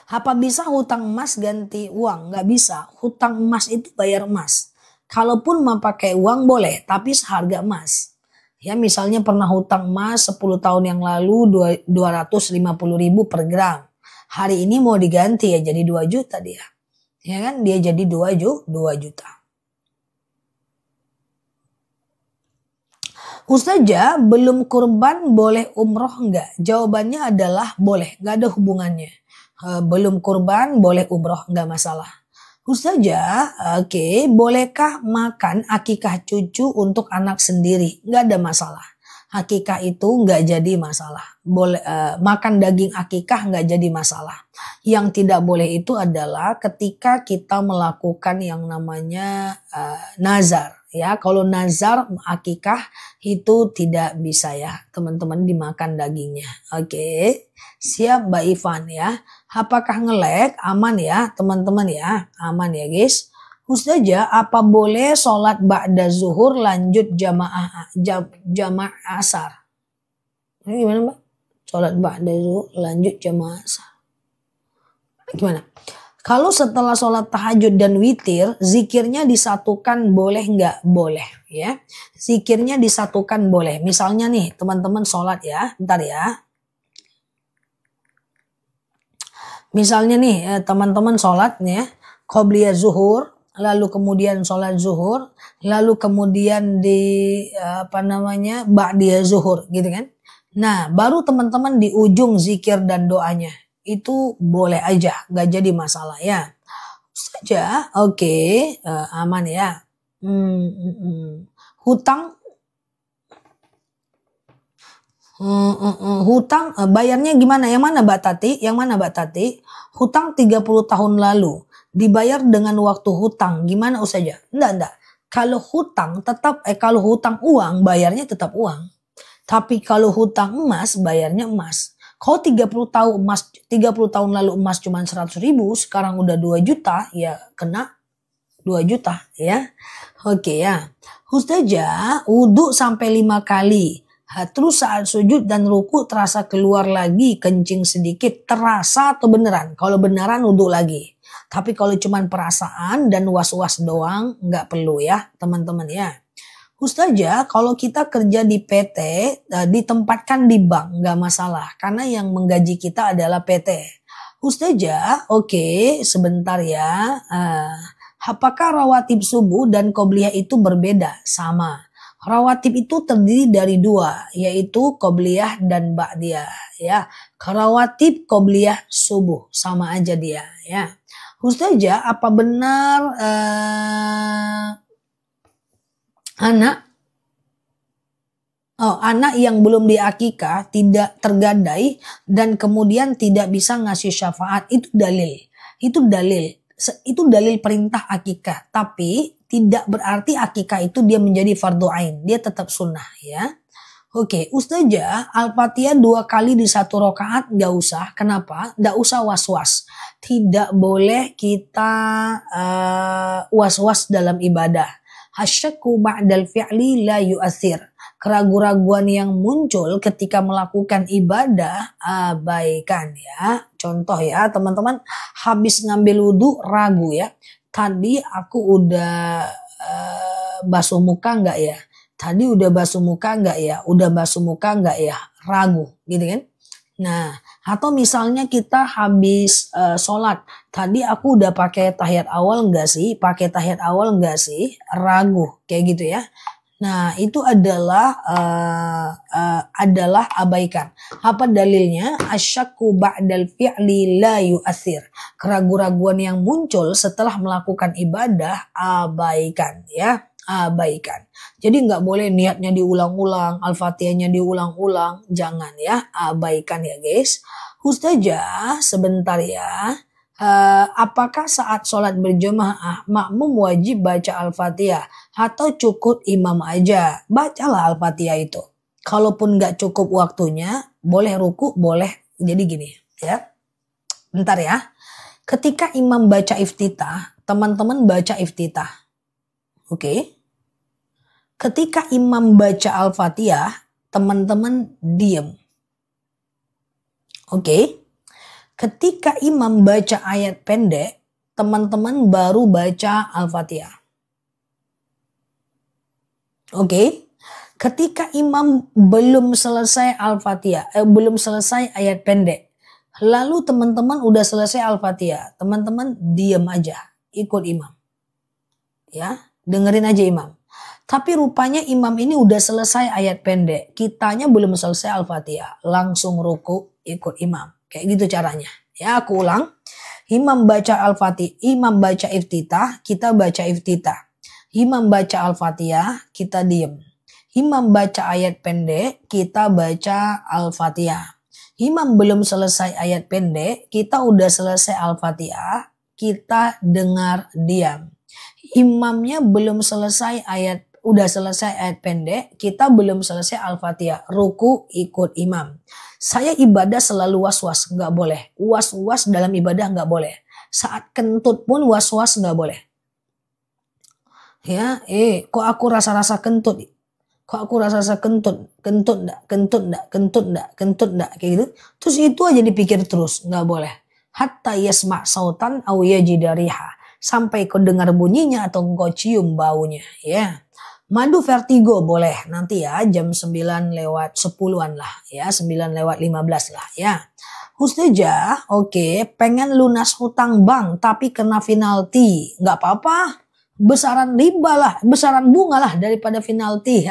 apa bisa hutang emas ganti uang? Nggak bisa. Hutang emas itu bayar emas. Kalaupun mau pakai uang boleh, tapi seharga emas. Ya misalnya pernah hutang emas 10 tahun yang lalu 250.000 per gram. Hari ini mau diganti ya jadi 2 juta dia. Ya kan dia jadi 2 juta. Ustazah, belum kurban boleh umroh enggak? Jawabannya adalah boleh, enggak ada hubungannya. Belum kurban boleh umroh, enggak masalah. Ustazah, oke, bolehkah makan akikah cucu untuk anak sendiri? Enggak ada masalah. Akikah itu enggak jadi masalah. Boleh makan daging akikah enggak jadi masalah. Yang tidak boleh itu adalah ketika kita melakukan yang namanya nazar. Ya, kalau nazar akikah itu tidak bisa ya, teman-teman dimakan dagingnya. Oke, siap Mbak Ivan ya. Apakah nge-lag? Aman ya, teman-teman ya. Aman ya, guys. Ustazah, apa boleh sholat ba'da zuhur lanjut jamaah asar? Ini gimana, Mbak? Sholat ba'da zuhur lanjut jamaah asar. Gimana? Kalau setelah sholat tahajud dan witir, zikirnya disatukan boleh nggak? Boleh ya. Zikirnya disatukan boleh. Misalnya nih teman-teman sholat ya. Bentar ya. Misalnya nih teman-teman sholat ya. Qobliyah zuhur. Lalu kemudian sholat zuhur. Lalu kemudian ba'diyah zuhur gitu kan. Nah baru teman-teman di ujung zikir dan doanya. Itu boleh aja, nggak jadi masalah ya. Saja, oke, aman ya. Hutang Hutang bayarnya gimana? Yang mana Mbak Tati? Yang mana Mbak Tati? Hutang 30 tahun lalu dibayar dengan waktu hutang. Gimana Ustazah? Enggak. Kalau hutang tetap kalau hutang uang bayarnya tetap uang. Tapi kalau hutang emas bayarnya emas. Kalau 30 tahun lalu emas cuma 100.000, sekarang udah 2 juta, ya kena 2 juta ya. Oke ya. Ustazah, wudhu sampai 5 kali. Terus saat sujud dan ruku terasa keluar lagi kencing sedikit, terasa atau beneran? Kalau beneran wudhu lagi. Tapi kalau cuman perasaan dan was-was doang nggak perlu ya teman-teman ya. Ustazah, kalau kita kerja di PT, ditempatkan di bank nggak masalah karena yang menggaji kita adalah PT. Ustazah, oke, sebentar ya. Apakah rawatib subuh dan qobliyah itu berbeda? Sama. Rawatib itu terdiri dari 2, yaitu qobliyah dan ba'diyah ya. Rawatib, qobliyah, subuh sama aja dia ya. Ustazah, apa benar anak yang belum diakikah tidak tergadai dan kemudian tidak bisa ngasih syafaat? Itu dalil. Itu dalil perintah akikah, tapi tidak berarti akikah itu dia menjadi fardu ain, dia tetap sunnah ya. Oke, Ustazah, Al-Fatihah 2 kali di 1 rakaat nggak usah. Kenapa? Nggak usah was-was. Tidak boleh kita was-was dalam ibadah. Hasyakku ba'dal fi'li la yu'athir. Keraguan-raguan yang muncul ketika melakukan ibadah abaikan ya. Contoh ya teman-teman, habis ngambil wudhu ragu ya. Tadi aku udah basuh muka nggak ya? Tadi udah basuh muka nggak ya? Udah basuh muka nggak ya? Ragu gitu kan. Nah, atau misalnya kita habis sholat. Tadi aku udah pakai tahiyat awal nggak sih? Pakai tahiyat awal nggak sih? Ragu kayak gitu ya. Nah, itu adalah abaikan. Apa dalilnya? Asyakku ba'dal fi'li la yu'athir. Keraguan-raguan yang muncul setelah melakukan ibadah abaikan ya. Abaikan. Jadi nggak boleh niatnya diulang-ulang, Al-Fatihahnya diulang-ulang, jangan ya, abaikan ya guys. Ustazah, sebentar ya. Apakah saat sholat berjamaah makmum wajib baca Al-Fatihah atau cukup imam aja? Bacalah Al-Fatihah itu. Kalaupun nggak cukup waktunya, boleh ruku, boleh. Jadi gini ya. Bentar ya. Ketika imam baca iftitah, teman-teman baca iftitah. Oke. Ketika imam baca Al-Fatihah, teman-teman diam. Oke. Ketika imam baca ayat pendek, teman-teman baru baca Al-Fatihah. Oke. Ketika imam belum selesai Al-Fatihah, belum selesai ayat pendek, lalu teman-teman udah selesai Al-Fatihah, teman-teman diam aja, ikut imam. Ya, dengerin aja imam. Tapi rupanya imam ini udah selesai ayat pendek. Kitanya belum selesai Al-Fatihah. Langsung ruku ikut imam. Kayak gitu caranya. Ya aku ulang. Imam baca Al-Fatihah. Imam baca iftitah. Kita baca iftitah. Imam baca Al-Fatihah. Kita diem. Imam baca ayat pendek. Kita baca Al-Fatihah. Imam belum selesai ayat pendek. Kita udah selesai Al-Fatihah. Kita dengar diam. Imamnya belum selesai udah selesai ayat pendek, kita belum selesai Al-Fatihah, ruku ikut imam. Saya ibadah selalu was-was, nggak boleh. Was-was dalam ibadah nggak boleh. Saat kentut pun was-was nggak boleh. Ya, kok aku rasa-rasa kentut? Kok aku rasa-rasa kentut enggak, kayak gitu. Terus itu aja dipikir terus, nggak boleh. Hatta yasma' sautan aw yajida riha. Sampai kau dengar bunyinya atau kau cium baunya, ya. Madu vertigo boleh nanti ya jam 9 lewat 10-an lah ya, 9 lewat 15 lah ya. Ustazah, oke, pengen lunas hutang bank tapi kena penalti, nggak apa-apa, besaran riba lah, besaran bunga lah daripada penalti.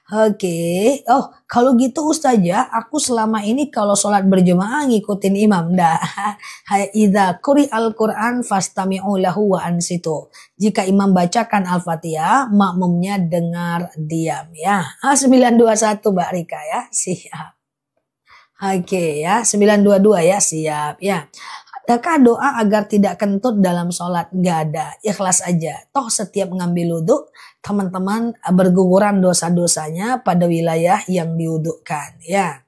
Oke. Oh, kalau gitu Ustazah, aku selama ini kalau sholat berjamaah ngikutin imam. Dah. Idza quri'al Qur'an fastami'u lahu wa ansitu. Jika imam bacakan Al-Fatihah, makmumnya dengar diam ya. 921 Mbak Rika ya. Siap. Oke ya, 922 ya, siap ya. Adakah doa agar tidak kentut dalam sholat? Nggak ada, ikhlas aja. Toh setiap ngambil wudhu, teman-teman berguguran dosa-dosanya pada wilayah yang diwudhukan. Ya,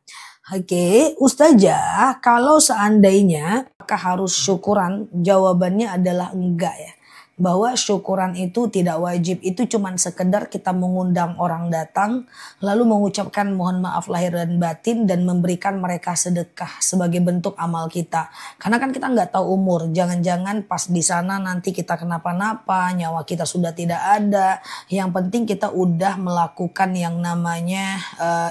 oke, Ustazah, kalau seandainya apakah harus syukuran? Jawabannya adalah enggak ya. Bahwa syukuran itu tidak wajib, itu cuman sekedar kita mengundang orang datang, lalu mengucapkan mohon maaf lahir dan batin dan memberikan mereka sedekah sebagai bentuk amal kita. Karena kan kita nggak tahu umur, jangan-jangan pas di sana nanti kita kenapa-napa, nyawa kita sudah tidak ada. Yang penting kita udah melakukan yang namanya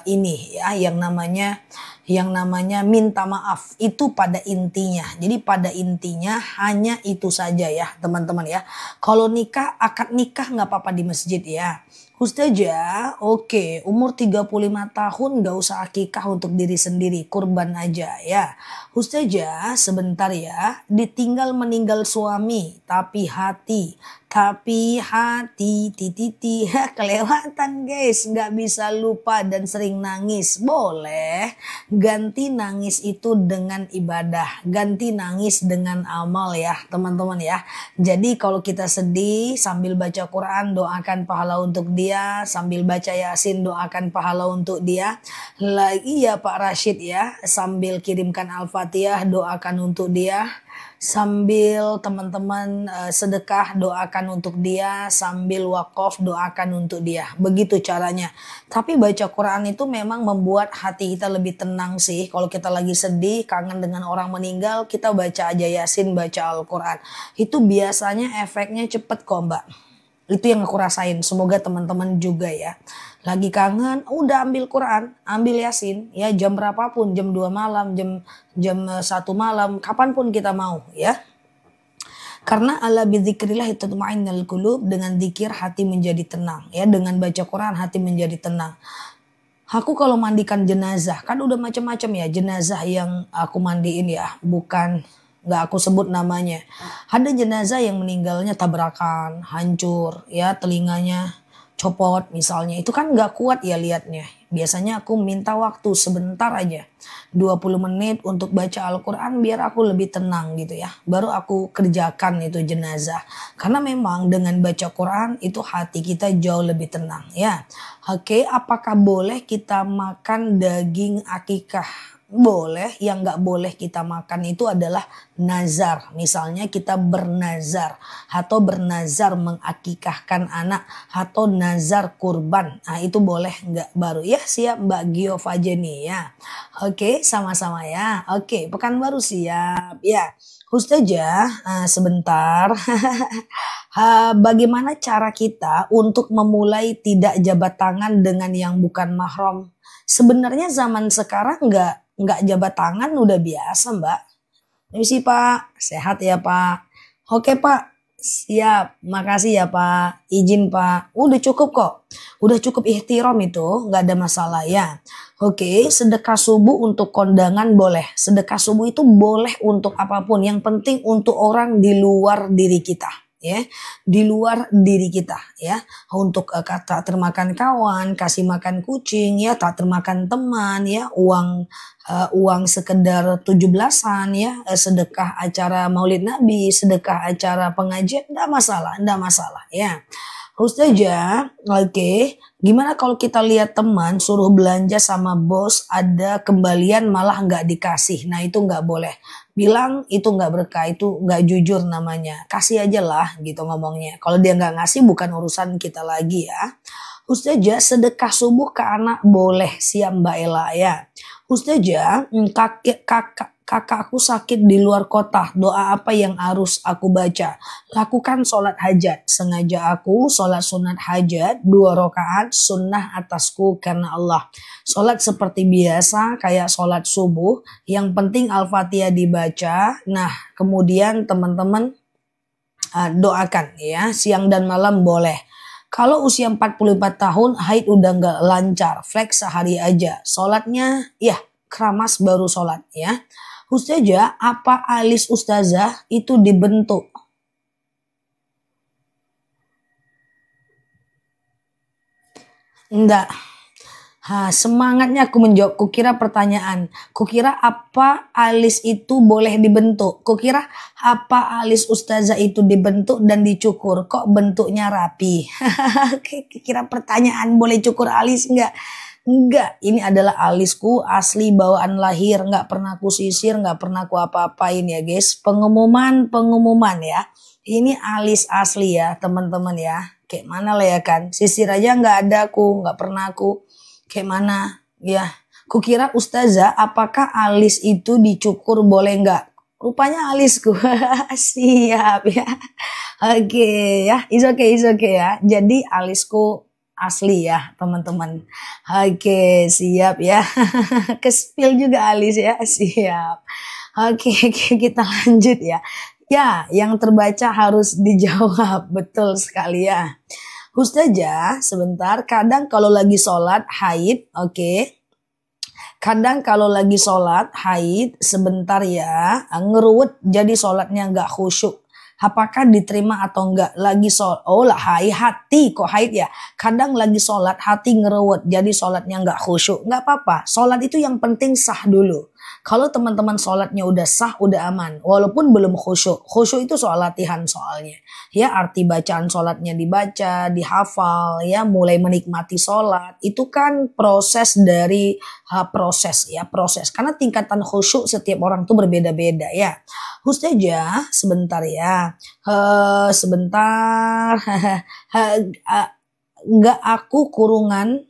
ini ya, yang namanya minta maaf itu pada intinya. Jadi pada intinya hanya itu saja ya teman-teman ya. Kalau nikah, akad nikah nggak apa-apa di masjid ya. Ustazah, oke, umur 35 tahun nggak usah akikah untuk diri sendiri, kurban aja ya. Ustazah, sebentar ya, ditinggal meninggal suami, tapi hati titi kelewatan guys, nggak bisa lupa dan sering nangis. Boleh ganti nangis itu dengan ibadah, ganti nangis dengan amal ya teman-teman ya. Jadi kalau kita sedih sambil baca Quran doakan pahala untuk dia, sambil baca Yasin doakan pahala untuk dia. Lagi ya Pak Rashid ya, sambil kirimkan Al-Fatihah doakan untuk dia. Sambil teman-teman sedekah doakan untuk dia, sambil wakaf doakan untuk dia. Begitu caranya. Tapi baca Quran itu memang membuat hati kita lebih tenang sih. Kalau kita lagi sedih, kangen dengan orang meninggal, kita baca aja Yasin, baca Al-Quran. Itu biasanya efeknya cepet kok Mbak. Itu yang aku rasain. Semoga teman-teman juga ya. Lagi kangen, udah ambil Quran, ambil Yasin, ya jam berapapun, jam 2 malam, jam 1 malam, kapanpun kita mau ya. Karena ala bidzikrillah tatma'innul qulub, dengan zikir hati menjadi tenang ya, dengan baca Quran hati menjadi tenang. Aku kalau mandikan jenazah, kan udah macam-macam ya jenazah yang aku mandiin ya, bukan nggak aku sebut namanya. Ada jenazah yang meninggalnya tabrakan, hancur ya, telinganya copot misalnya, itu kan nggak kuat ya liatnya. Biasanya aku minta waktu sebentar aja, 20 menit untuk baca Al-Quran biar aku lebih tenang gitu ya. Baru aku kerjakan itu jenazah. Karena memang dengan baca Quran itu hati kita jauh lebih tenang ya. Oke, apakah boleh kita makan daging akikah? Boleh, yang nggak boleh kita makan itu adalah nazar. Misalnya kita bernazar atau bernazar mengakikahkan anak atau nazar kurban. Nah itu boleh nggak baru ya, siap Mbak Gio Fajeni ya. Oke, sama-sama ya. Oke, Pekanbaru siap ya. Ustazah, sebentar. Bagaimana cara kita untuk memulai tidak jabat tangan dengan yang bukan mahram? Sebenarnya zaman sekarang nggak jabat tangan udah biasa Mbak. Misi Pak, sehat ya Pak. Oke Pak, siap. Makasih ya Pak. Izin Pak. Udah cukup kok. Udah cukup ihtiram itu, nggak ada masalah ya. Oke, sedekah subuh untuk kondangan boleh. Sedekah subuh itu boleh untuk apapun. Yang penting untuk orang di luar diri kita. Ya, di luar diri kita ya, untuk tak termakan kawan, kasih makan kucing ya, tak termakan teman ya, uang sekedar 17-an ya, sedekah acara Maulid Nabi, sedekah acara pengajian, enggak masalah ya. Ustazah, oke. Gimana kalau kita lihat teman suruh belanja sama bos, ada kembalian malah nggak dikasih? Nah itu nggak boleh. Bilang itu nggak berkah, itu nggak jujur namanya. Kasih aja lah gitu ngomongnya. Kalau dia nggak ngasih bukan urusan kita lagi ya. Ustazah, sedekah subuh ke anak boleh, siap Mbak Ella ya. Ustazah, kakakku sakit di luar kota, doa apa yang harus aku baca? Lakukan sholat hajat. Sengaja aku sholat sunat hajat 2 rakaat sunnah atasku karena Allah. Sholat seperti biasa kayak sholat subuh. Yang penting Al-Fatihah dibaca. Nah kemudian teman-teman doakan ya, siang dan malam boleh. Kalau usia 44 tahun, haid udah nggak lancar, flek sehari aja. Sholatnya, ya keramas baru sholat ya. Ustazah, apa alis ustazah itu dibentuk? Enggak. Semangatnya aku menjawab. Kukira pertanyaan. Kukira apa alis itu boleh dibentuk. Kukira apa alis ustazah itu dibentuk dan dicukur. Kok bentuknya rapi? Kira pertanyaan boleh cukur alis enggak? Enggak. Ini adalah alisku asli bawaan lahir. Enggak pernah aku sisir. Enggak pernah aku apa-apain ya guys. Pengumuman ya. Ini alis asli ya teman-teman ya. Kayak mana lah ya kan. Sisir aja enggak ada aku. Enggak pernah aku. Kayak mana ya, kukira ustazah apakah alis itu dicukur boleh nggak? Rupanya alisku. Siap ya. Oke ya, is okay ya. Jadi alisku asli ya teman-teman. Oke siap ya. Kespil juga alis ya, siap. Oke kita lanjut ya. Ya yang terbaca harus dijawab, betul sekali ya. Ustazah, sebentar. Kadang kalau lagi sholat haid, oke. Kadang kalau lagi sholat haid, sebentar ya, ngeruwet jadi sholatnya nggak khusyuk. Apakah diterima atau enggak? Lagi sholat, oh lah hati kok haid ya. Kadang lagi sholat hati ngeruwet jadi sholatnya nggak khusyuk. Nggak apa-apa. Sholat itu yang penting sah dulu. Kalau teman-teman sholatnya udah sah, udah aman. Walaupun belum khusyuk. Khusyuk itu soal latihan soalnya. Ya arti bacaan sholatnya dibaca, dihafal, ya mulai menikmati sholat. Itu kan proses dari proses. Karena tingkatan khusyuk setiap orang tuh berbeda-beda ya. Ustazah, sebentar ya. Sebentar. Nggak aku kurungan.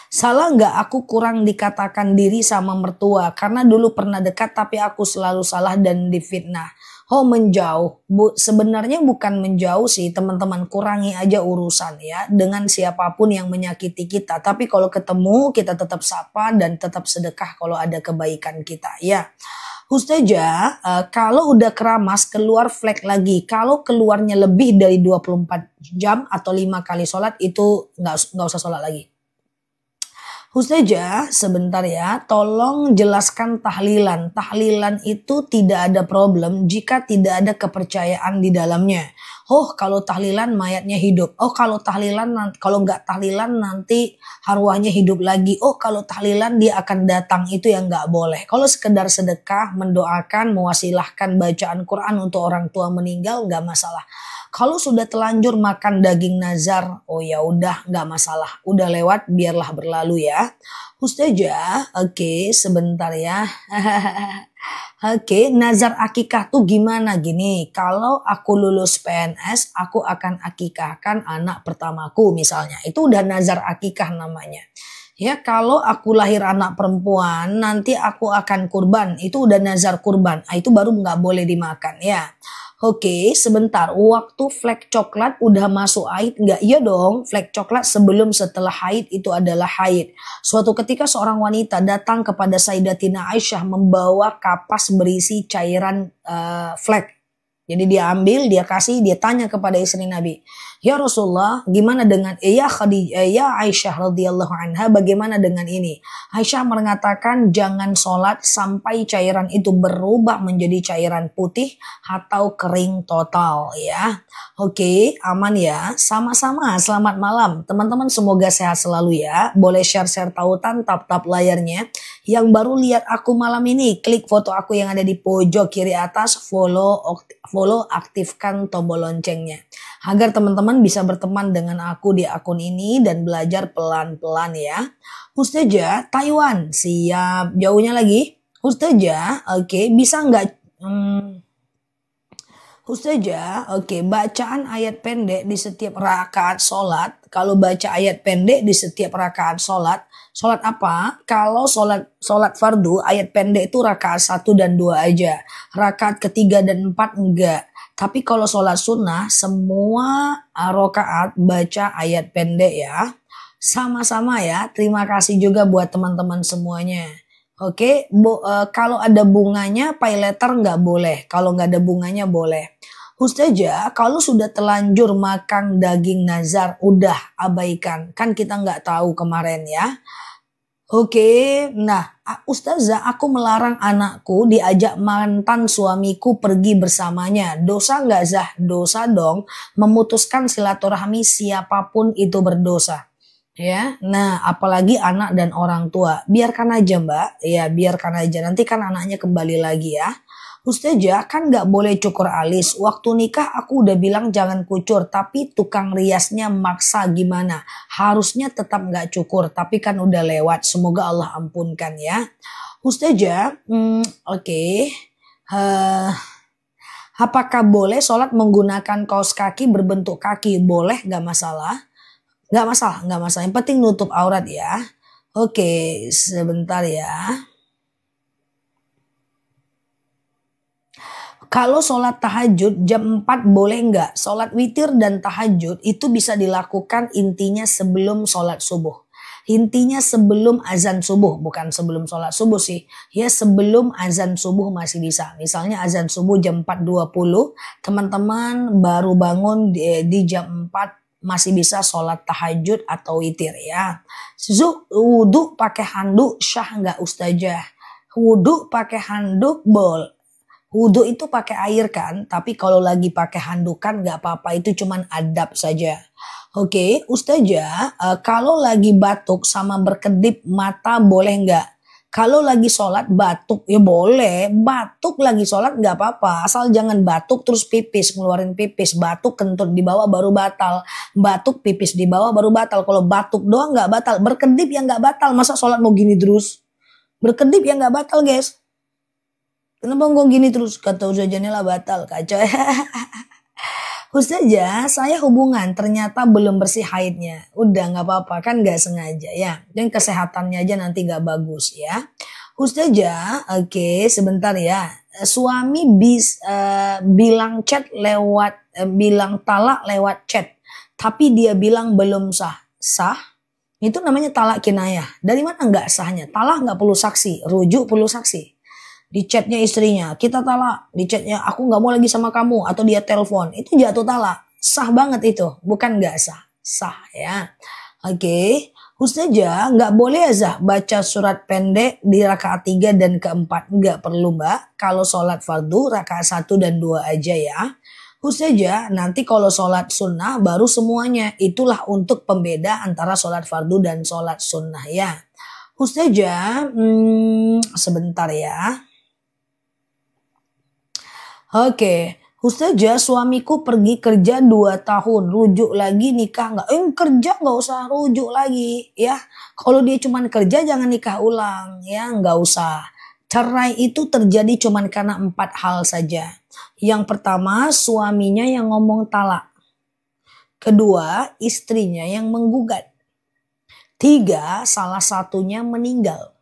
Salah nggak aku kurang dikatakan diri sama mertua karena dulu pernah dekat tapi aku selalu salah dan difitnah. Oh menjauh, sebenarnya bukan menjauh sih teman-teman, kurangi aja urusan ya dengan siapapun yang menyakiti kita. Tapi kalau ketemu kita tetap sapa dan tetap sedekah kalau ada kebaikan kita ya. Ustazah, kalau udah keramas keluar flek lagi, kalau keluarnya lebih dari 24 jam atau 5 kali sholat itu nggak usah sholat lagi. Ustazah, sebentar ya, tolong jelaskan tahlilan. Tahlilan itu tidak ada problem jika tidak ada kepercayaan di dalamnya. Oh, kalau tahlilan mayatnya hidup. Oh, kalau nggak tahlilan nanti arwahnya hidup lagi. Oh, kalau tahlilan dia akan datang, itu yang nggak boleh. Kalau sekedar sedekah, mendoakan, mewasilahkan bacaan Quran untuk orang tua meninggal nggak masalah. Kalau sudah telanjur makan daging nazar, oh ya udah nggak masalah, udah lewat biarlah berlalu ya. Ustazah, oke sebentar ya. Oke, nazar akikah tuh gimana gini? Kalau aku lulus PNS, aku akan akikahkan anak pertamaku misalnya. Itu udah nazar akikah namanya. Ya kalau aku lahir anak perempuan, nanti aku akan kurban. Itu udah nazar kurban. Itu baru nggak boleh dimakan ya. Oke, sebentar. Waktu flek coklat udah masuk haid nggak? Iya dong, flek coklat sebelum setelah haid itu adalah haid. Suatu ketika seorang wanita datang kepada Sayyidatina Aisyah membawa kapas berisi cairan flek. Jadi dia ambil, dia kasih, dia tanya kepada istri Nabi. Ya Rasulullah, gimana dengan ya Aisyah radhiyallahu anha, bagaimana dengan ini? Aisyah mengatakan jangan sholat sampai cairan itu berubah menjadi cairan putih atau kering total ya. Oke, aman ya. Sama-sama, selamat malam. Teman-teman semoga sehat selalu ya. Boleh share-share tautan, tap-tap layarnya. Yang baru lihat aku malam ini, klik foto aku yang ada di pojok kiri atas, follow, aktifkan tombol loncengnya. Agar teman-teman bisa berteman dengan aku di akun ini dan belajar pelan-pelan ya. Ustazah, Taiwan, siap. Jauhnya lagi. Ustazah, oke, bisa nggak... Ustazah, oke, bacaan ayat pendek di setiap rakaat sholat. Kalau baca ayat pendek di setiap rakaat sholat, sholat apa? Kalau sholat fardu, ayat pendek itu rakaat 1 dan 2 aja. Rakaat ketiga dan 4 enggak. Tapi kalau sholat sunnah, semua rakaat baca ayat pendek ya. Sama-sama ya, terima kasih juga buat teman-teman semuanya. Oke, kalau ada bunganya pay letter nggak boleh. Kalau nggak ada bunganya boleh. Ustazah, kalau sudah terlanjur makan daging nazar, udah abaikan. Kan kita nggak tahu kemarin ya. Oke, nah Ustazah, aku melarang anakku diajak mantan suamiku pergi bersamanya. Dosa nggak Zah? Dosa dong. Memutuskan silaturahmi siapapun itu berdosa. Ya, nah apalagi anak dan orang tua. Biarkan aja Mbak, ya biarkan aja. Nanti kan anaknya kembali lagi ya. Ustazah kan nggak boleh cukur alis. Waktu nikah aku udah bilang jangan kucur, tapi tukang riasnya maksa gimana? Harusnya tetap nggak cukur, tapi kan udah lewat. Semoga Allah ampunkan ya. Ustazah, oke. Apakah boleh sholat menggunakan kaos kaki berbentuk kaki? Boleh, nggak masalah. Nggak masalah, nggak masalah. Yang penting nutup aurat ya. Oke, sebentar ya. Kalau sholat tahajud jam 4 boleh nggak? Sholat witir dan tahajud itu bisa dilakukan intinya sebelum sholat subuh. Intinya sebelum azan subuh, bukan sebelum sholat subuh sih. Ya sebelum azan subuh masih bisa. Misalnya azan subuh jam 4.20, teman-teman baru bangun di jam 4 masih bisa sholat tahajud atau witir ya. Wudhu pakai handuk syah nggak Ustazah? Wudhu pakai handuk boleh. Wudhu itu pakai air kan, tapi kalau lagi pakai handuk kan nggak apa-apa, itu cuman adab saja. Oke, Ustazah, kalau lagi batuk sama berkedip mata boleh nggak? Kalau lagi sholat batuk ya boleh, batuk lagi sholat nggak apa-apa, asal jangan batuk terus pipis, ngeluarin pipis, batuk kentut di bawah baru batal, batuk pipis di bawah baru batal. Kalau batuk doang nggak batal, berkedip yang nggak batal, masa sholat mau gini terus? Berkedip yang nggak batal guys. Kenapa kok gini terus? Kata Ustazah Nela batal, kacau. Ustazah, saya hubungan ternyata belum bersih haidnya. Udah nggak apa-apa kan nggak sengaja ya. Dan kesehatannya aja nanti nggak bagus ya. Ustazah, oke sebentar ya. Suami bilang chat lewat, bilang talak lewat chat. Tapi dia bilang belum sah. Sah? Itu namanya talak kinayah. Dari mana nggak sahnya? Talak nggak perlu saksi, rujuk perlu saksi. Di chatnya istrinya, kita talak. Di chatnya, aku nggak mau lagi sama kamu. Atau dia telepon, itu jatuh talak. Sah banget itu, bukan nggak sah. Sah ya. Oke. Ustazah, nggak boleh ya baca surat pendek di rakaat 3 dan keempat. Nggak perlu Mbak. Kalau sholat fardu, rakaat 1 dan 2 aja ya. Ustazah, nanti kalau sholat sunnah baru semuanya. Itulah untuk pembeda antara sholat fardu dan sholat sunnah ya. Ustazah, sebentar ya. Oke, Ustazah suamiku pergi kerja 2 tahun, rujuk lagi nikah nggak? Kerja nggak usah rujuk lagi ya. Kalau dia cuman kerja jangan nikah ulang ya, nggak usah. Cerai itu terjadi cuman karena 4 hal saja. Yang pertama suaminya yang ngomong talak. Kedua istrinya yang menggugat. 3 salah satunya meninggal.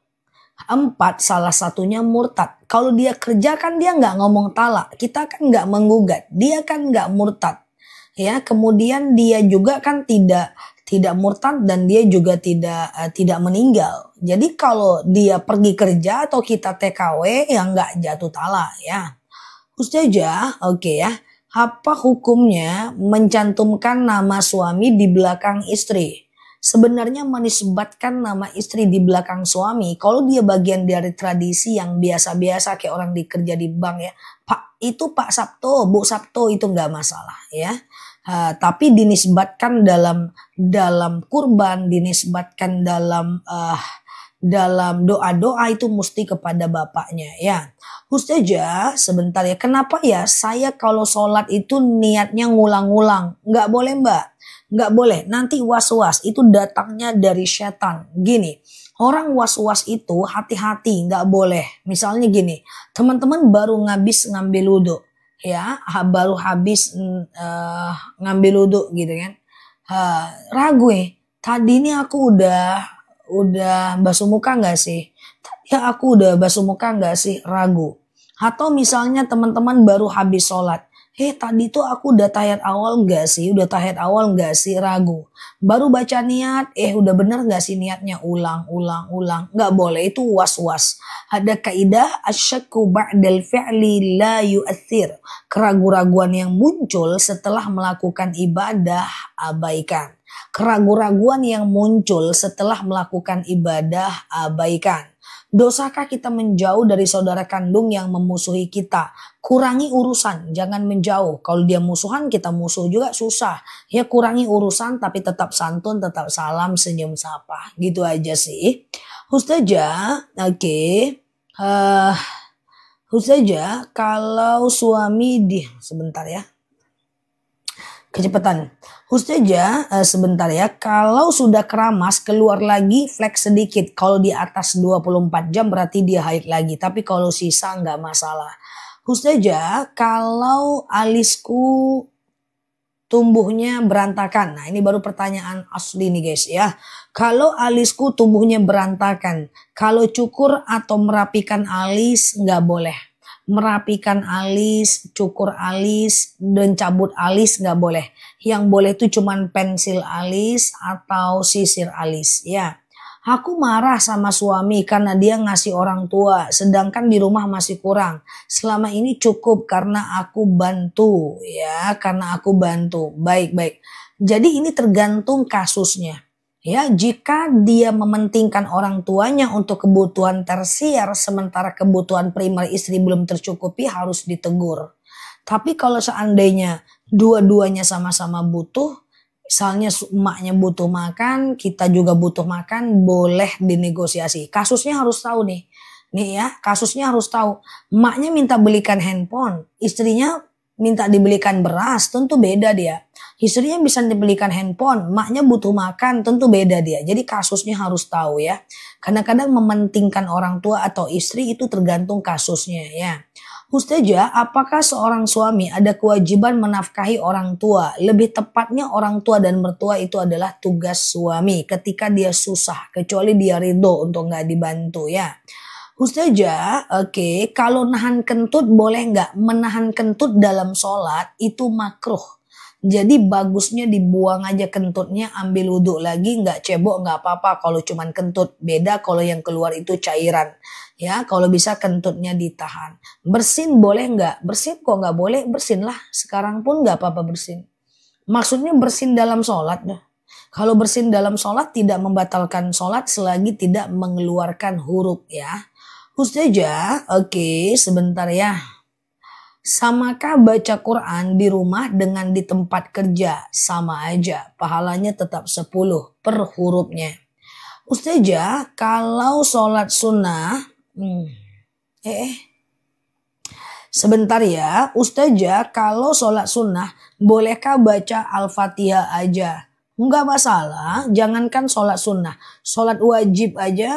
4 salah satunya murtad. Kalau dia kerja kan dia nggak ngomong talak, kita kan nggak menggugat, dia kan nggak murtad. Ya, kemudian dia juga kan tidak murtad dan dia juga tidak meninggal. Jadi kalau dia pergi kerja atau kita TKW ya nggak jatuh talak ya. Ustazah, oke ya. Apa hukumnya mencantumkan nama suami di belakang istri? Sebenarnya menisbatkan nama istri di belakang suami, kalau dia bagian dari tradisi yang biasa-biasa kayak orang dikerja di bank ya, Pak itu Pak Sabto, Bu Sabto itu nggak masalah ya. Tapi dinisbatkan dalam kurban, dinisbatkan dalam doa-doa itu mesti kepada bapaknya ya. Ustazah sebentar ya, kenapa ya saya kalau sholat itu niatnya ngulang-ngulang? Nggak boleh Mbak. Nggak boleh, nanti was-was itu datangnya dari setan. Gini, orang was-was itu hati-hati, nggak boleh. Misalnya gini, teman-teman baru ngambil wudhu, ya, baru habis ngambil wudhu gitu kan. Ragu tadi ini aku udah basuh muka nggak sih? Tadi aku udah basuh muka nggak sih? Ragu. Atau misalnya teman-teman baru habis sholat. Tadi tuh aku udah tahiyat awal enggak sih? Udah tahiyat awal enggak sih? Ragu. Baru baca niat, udah bener enggak sih niatnya? Ulang, ulang, ulang. Enggak boleh, itu was-was. Ada kaidah asyakku ba'dal fi'li la yu'athir. Keraguan-raguan yang muncul setelah melakukan ibadah, abaikan. Keraguan-raguan yang muncul setelah melakukan ibadah, abaikan. Dosakah kita menjauh dari saudara kandung yang memusuhi kita? Kurangi urusan, jangan menjauh. Kalau dia musuhan, kita musuh juga susah. Ya kurangi urusan tapi tetap santun, tetap salam, senyum, sapa. Gitu aja sih. Ustazah, oke. Ustazah, kalau suami sebentar ya. Kecepatan. Ustazah, sebentar ya. Kalau sudah keramas keluar lagi flek sedikit. Kalau di atas 24 jam berarti dia haid lagi. Tapi kalau sisa nggak masalah. Ustazah, kalau alisku tumbuhnya berantakan. Nah ini baru pertanyaan asli nih guys ya. Kalau alisku tumbuhnya berantakan. Kalau cukur atau merapikan alis nggak boleh. Merapikan alis, cukur alis, dan cabut alis nggak boleh. Yang boleh itu cuman pensil alis atau sisir alis ya. Aku marah sama suami karena dia ngasih orang tua, sedangkan di rumah masih kurang. Selama ini cukup karena aku bantu ya, karena aku bantu. Baik-baik. Jadi ini tergantung kasusnya. Ya, jika dia mementingkan orang tuanya untuk kebutuhan tersier sementara kebutuhan primer istri belum tercukupi harus ditegur. Tapi kalau seandainya dua-duanya sama-sama butuh, misalnya emaknya butuh makan, kita juga butuh makan, boleh dinegosiasi. Kasusnya harus tahu nih. Nih ya, kasusnya harus tahu. Emaknya minta belikan handphone, istrinya minta dibelikan beras, tentu beda dia. Istrinya bisa dibelikan handphone, emaknya butuh makan, tentu beda dia. Jadi kasusnya harus tahu ya. Kadang-kadang mementingkan orang tua atau istri itu tergantung kasusnya ya. Ustazah, apakah seorang suami ada kewajiban menafkahi orang tua? Lebih tepatnya orang tua dan mertua itu adalah tugas suami ketika dia susah. Kecuali dia ridho untuk nggak dibantu ya. Ustazah, oke, kalau nahan kentut boleh nggak? Menahan kentut dalam sholat itu makruh. Jadi bagusnya dibuang aja kentutnya, ambil wudhu lagi, nggak cebok nggak apa-apa kalau cuman kentut. Beda kalau yang keluar itu cairan. Ya, kalau bisa kentutnya ditahan. Bersin boleh nggak? Bersin kok nggak boleh? Bersin lah. Sekarang pun nggak apa-apa bersin. Maksudnya bersin dalam sholat. Kalau bersin dalam sholat tidak membatalkan sholat selagi tidak mengeluarkan huruf ya. Ustazah, oke, sebentar ya. Samakah baca Quran di rumah dengan di tempat kerja? Sama aja, pahalanya tetap 10 per hurufnya. Ustazah, kalau sholat sunnah, sebentar ya, Ustazah, kalau sholat sunnah, bolehkah baca Al-Fatihah aja? Enggak masalah, jangankan sholat sunnah. Sholat wajib aja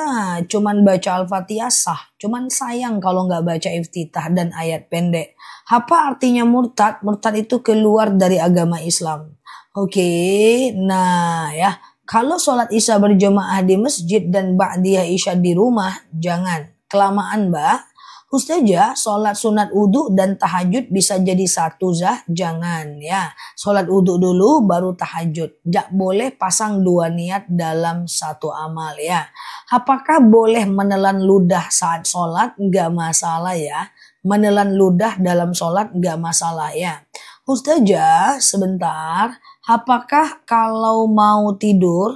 cuman baca Al-Fatihah sah. Cuman sayang kalau nggak baca iftitah dan ayat pendek. Apa artinya murtad? Murtad itu keluar dari agama Islam. Oke, nah ya. Kalau sholat isya berjamaah di masjid dan ba'diyah isya di rumah, jangan. Kelamaan mbak. Ustazah, sholat sunat wudhu dan tahajud bisa jadi satu jangan ya. Sholat wudhu dulu baru tahajud. Jak boleh pasang dua niat dalam satu amal ya. Apakah boleh menelan ludah saat sholat? Nggak masalah ya. Menelan ludah dalam sholat nggak masalah ya. Ustazah, sebentar. Apakah kalau mau tidur,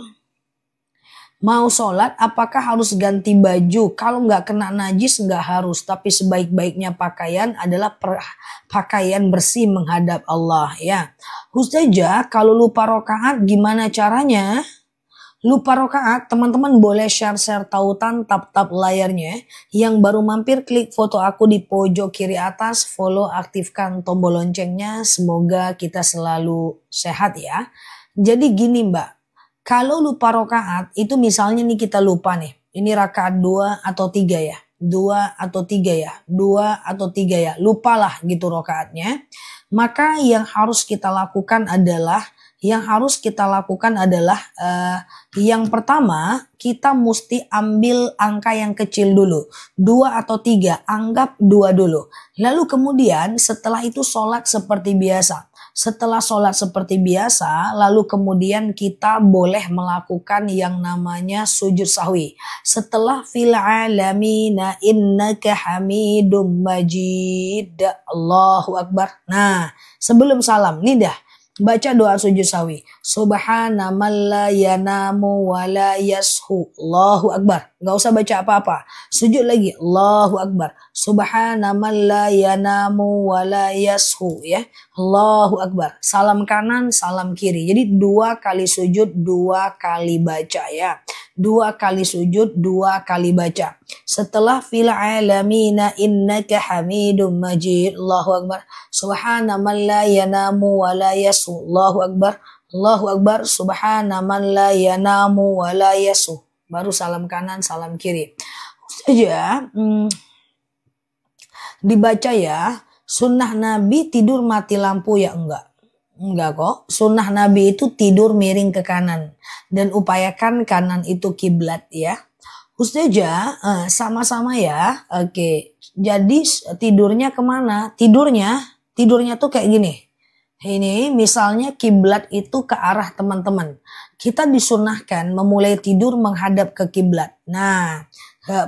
mau sholat, apakah harus ganti baju? Kalau nggak kena najis nggak harus. Tapi sebaik-baiknya pakaian adalah pakaian bersih menghadap Allah ya. Ustazah, kalau lupa rokaat gimana caranya? Lupa rokaat, teman-teman boleh share-share tautan tap-tap layarnya. Yang baru mampir klik foto aku di pojok kiri atas, follow, aktifkan tombol loncengnya. Semoga kita selalu sehat ya. Jadi gini mbak. Kalau lupa rokaat itu misalnya nih kita lupa nih. Ini rakaat 2 atau 3 ya. 2 atau 3 ya. 2 atau 3 ya. Lupalah gitu rokaatnya. Maka yang harus kita lakukan adalah Yang harus kita lakukan adalah yang pertama kita mesti ambil angka yang kecil dulu. 2 atau 3, anggap 2 dulu. Lalu kemudian setelah itu sholat seperti biasa. Setelah sholat seperti biasa, lalu kemudian kita boleh melakukan yang namanya sujud sahwi. Setelah fil alamina innaka hamidum majid. Allahu Akbar. Nah, sebelum salam, nih dah. Baca doa sujud sahwi. Subhana man la yanamu wa la yashu. Allahu Akbar. Gak usah baca apa-apa. Sujud lagi. Allahu Akbar. Subhana man la yanamu wa la yashu. Ya. Allahu Akbar. Salam kanan, salam kiri. Jadi 2 kali sujud, 2 kali baca ya. 2 kali sujud, 2 kali baca. Setelah fil alamina innaka hamidum majid. Allahu Akbar. Subhana man la yanamu wa la yasu. Allahu Akbar. Allahu Akbar. Subhana man la yanamu wa la yasu. Baru salam kanan, salam kiri. Saja dibaca ya. Sunnah Nabi tidur mati lampu ya enggak. Enggak kok. Sunnah Nabi itu tidur miring ke kanan. Dan upayakan kanan itu kiblat ya. Ustazah, sama-sama ya. Oke. Jadi tidurnya kemana? Tidurnya tuh kayak gini. Ini misalnya kiblat itu ke arah teman-teman. Kita disunahkan memulai tidur menghadap ke kiblat. Nah,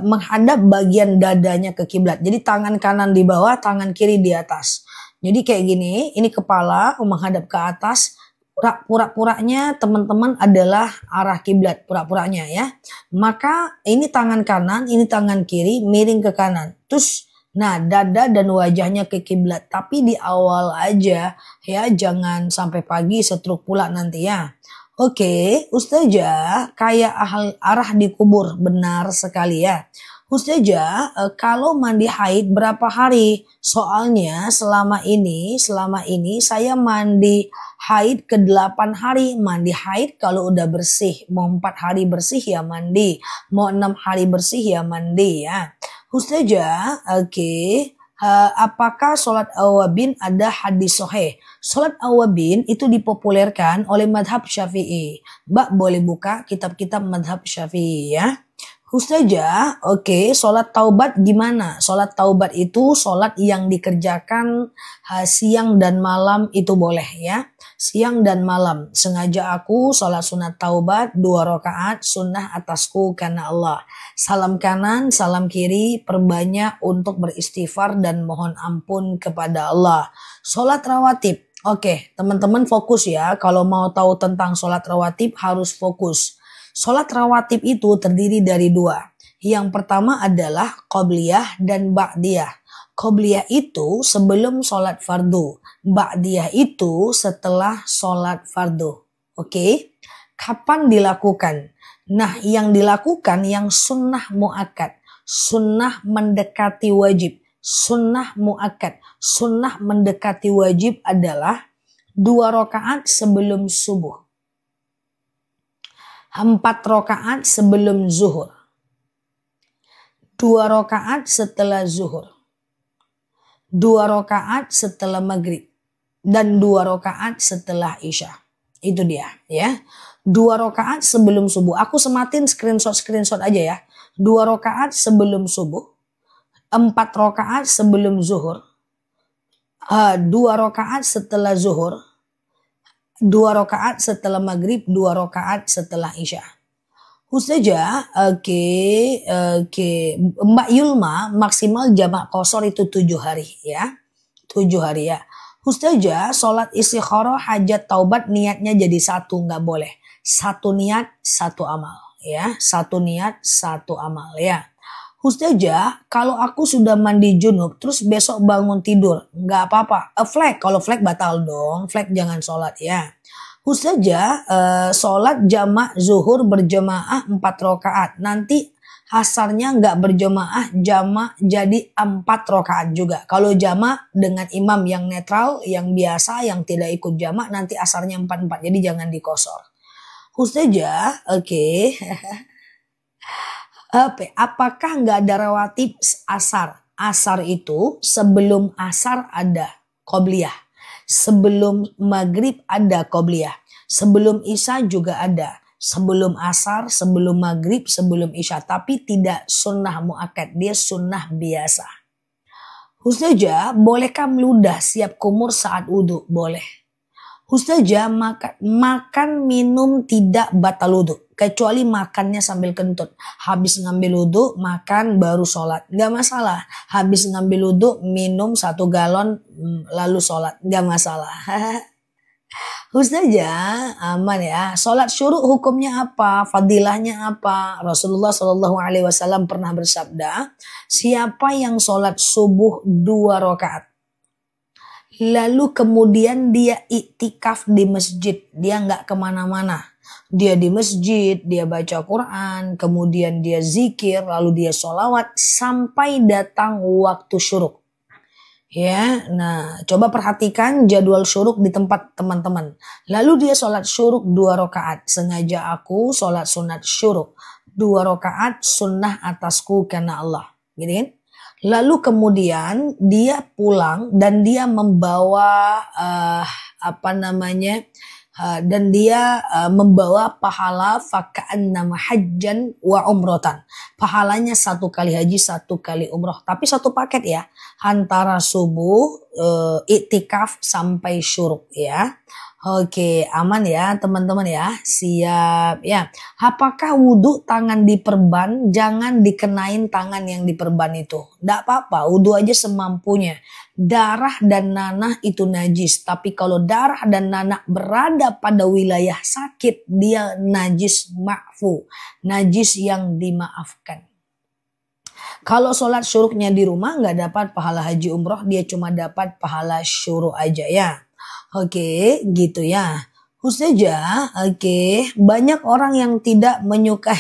menghadap bagian dadanya ke kiblat. Jadi tangan kanan di bawah, tangan kiri di atas. Jadi kayak gini, ini kepala menghadap ke atas. Pura-puranya teman-teman adalah arah kiblat, pura-puranya ya. Maka ini tangan kanan, ini tangan kiri miring ke kanan. Terus nah dada dan wajahnya ke kiblat. Tapi di awal aja ya, jangan sampai pagi setruk pula nanti ya. Oke, Ustazah, kayak arah dikubur, benar sekali ya. Ustazah, kalau mandi haid berapa hari? Soalnya selama ini saya mandi haid ke 8 hari. Mandi haid kalau udah bersih. Mau 4 hari bersih ya mandi. Mau 6 hari bersih ya mandi ya. Ustazah, oke. Apakah sholat awabin ada hadis sahih? Sholat awabin itu dipopulerkan oleh madhab syafi'i. Mbak boleh buka kitab-kitab madhab syafi'i ya. Ustazah, oke, sholat taubat gimana? Sholat taubat itu sholat yang dikerjakan siang dan malam itu boleh ya. Siang dan malam. Sengaja aku sholat sunat taubat 2 rakaat sunnah atasku karena Allah. Salam kanan, salam kiri, perbanyak untuk beristighfar dan mohon ampun kepada Allah. Sholat rawatib. Oke, teman-teman fokus ya. Kalau mau tahu tentang sholat rawatib harus fokus. Sholat rawatib itu terdiri dari 2. Yang pertama adalah qobliyah dan ba'diyah. Qobliyah itu sebelum sholat fardu. Ba'diyah itu setelah sholat fardu. Oke? Kapan dilakukan? Nah, yang dilakukan yang sunnah mu'akkad. Sunnah mendekati wajib. Sunnah mu'akkad. Sunnah mendekati wajib adalah 2 rakaat sebelum subuh. 4 rakaat sebelum zuhur. 2 rakaat setelah zuhur. 2 rakaat setelah maghrib. Dan 2 rakaat setelah isya. Itu dia ya. 2 rakaat sebelum subuh. Aku sematin screenshot aja ya. 2 rakaat sebelum subuh. 4 rakaat sebelum zuhur. 2 rakaat setelah zuhur. 2 rakaat setelah maghrib, 2 rakaat setelah isya. Ustazah, oke. Mbak Yulma maksimal jamak qashar itu 7 hari ya. 7 hari ya. Ustazah, sholat istikharah hajat taubat niatnya jadi 1, nggak boleh. 1 niat, 1 amal ya. 1 niat, 1 amal ya. Ustazah, kalau aku sudah mandi junub terus besok bangun tidur, nggak apa-apa. Flag, kalau flag batal dong. Flag jangan sholat ya. Ustazah, sholat jamak zuhur berjamaah 4 rakaat. Nanti asarnya nggak berjamaah, jamak jadi 4 rakaat juga. Kalau jamak dengan imam yang netral, yang biasa, yang tidak ikut jamak, nanti asarnya 4-4. Jadi jangan dikosor. Ustazah, oke. Apakah nggak ada rawatib asar? Asar itu sebelum asar ada qobliyah. Sebelum maghrib ada qobliyah. Sebelum Isya juga ada. Sebelum asar, sebelum maghrib, sebelum isya. Tapi tidak sunnah muakkad, dia sunnah biasa. Ustazah, bolehkah meludah siap kumur saat wudhu? Boleh. Ustazah, makan minum tidak batal wudhu. Kecuali makannya sambil kentut. Habis ngambil wudhu, makan baru sholat. Gak masalah. Habis ngambil wudhu, minum 1 galon lalu sholat. Gak masalah. Ustazah, aman ya. Sholat syuruk hukumnya apa? Fadilahnya apa? Rasulullah SAW pernah bersabda, siapa yang sholat subuh 2 rakaat, lalu kemudian dia iktikaf di masjid, dia nggak kemana-mana. Dia di masjid, dia baca Quran, kemudian dia zikir, lalu dia sholawat sampai datang waktu syuruk. Ya, nah coba perhatikan jadwal syuruk di tempat teman-teman. Lalu dia sholat syuruk 2 rakaat. Sengaja aku sholat sunat syuruk 2 rakaat sunnah atasku karena Allah. Gitu kan? Lalu kemudian dia pulang dan dia membawa dan dia membawa pahala faka'annama hajjan wa umrotan. Pahalanya 1 kali haji, 1 kali umroh. Tapi 1 paket ya. Antara subuh, iktikaf sampai syuruk ya. Oke, aman ya teman-teman ya. Siap ya. Apakah wudhu tangan diperban? Jangan dikenain tangan yang diperban itu. Nggak apa-apa, wudhu aja semampunya. Darah dan nanah itu najis. Tapi kalau darah dan nanah berada pada wilayah sakit, dia najis ma'fu. Najis yang dimaafkan. Kalau sholat syuruknya di rumah nggak dapat pahala haji umroh, dia cuma dapat pahala syuruk aja ya. Oke, gitu ya. Ustazah, oke, banyak orang yang tidak menyukai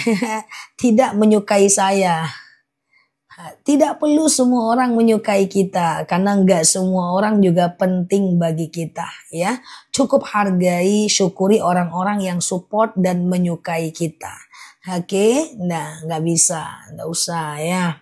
saya. Tidak perlu semua orang menyukai kita karena nggak semua orang juga penting bagi kita ya. Cukup hargai, syukuri orang-orang yang support dan menyukai kita. Oke, nah nggak nggak usah ya.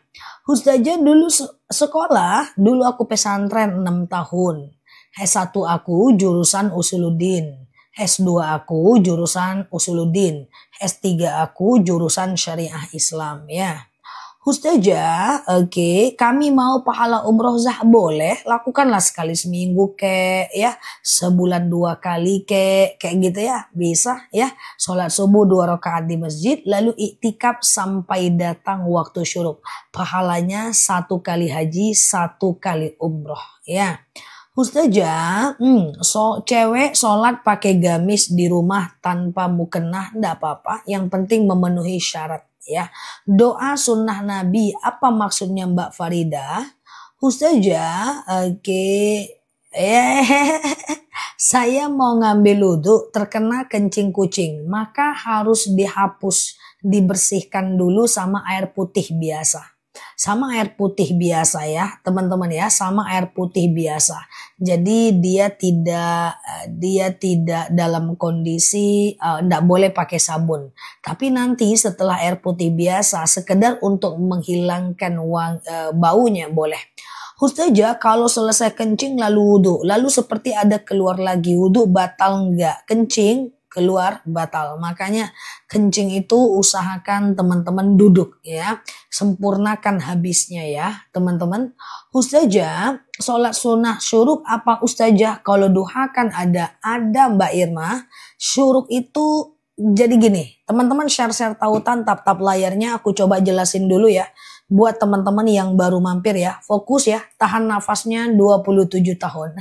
Ustazah dulu sekolah, dulu aku pesantren 6 tahun. S1 aku jurusan Usuluddin. S2 aku jurusan Usuluddin. S3 aku jurusan Syariah Islam ya. Ustazah, oke, kami mau pahala umroh boleh, lakukanlah sekali seminggu ya, sebulan 2 kali kayak gitu ya, bisa ya. Sholat subuh 2 rakaat di masjid, lalu iktikaf sampai datang waktu syuruk. Pahalanya 1 kali haji, 1 kali umroh ya. Ustazah, cewek sholat pakai gamis di rumah tanpa mukena enggak apa-apa, yang penting memenuhi syarat ya. Doa sunnah Nabi, apa maksudnya Mbak Farida? Ustazah, oke. Saya mau ngambil wudhu, terkena kencing kucing, maka harus dihapus, dibersihkan dulu sama air putih biasa. Sama air putih biasa ya teman-teman ya, sama air putih biasa. Jadi dia tidak dalam kondisi enggak boleh pakai sabun. Tapi nanti setelah air putih biasa, sekedar untuk menghilangkan baunya boleh. Ustazah, kalau selesai kencing lalu wudhu, lalu seperti ada keluar lagi, wudhu batal enggak? Kencing keluar batal. Makanya kencing itu usahakan teman-teman duduk ya. Sempurnakan habisnya ya teman-teman. Ustazah, sholat sunnah syuruk apa ustazah? Kalau duha kan ada Mbak Irma. Syuruk itu jadi gini. Teman-teman share-share tautan, tap-tap layarnya. Aku coba jelasin dulu ya. Buat teman-teman yang baru mampir ya. Fokus ya. Tahan nafasnya 27 tahun.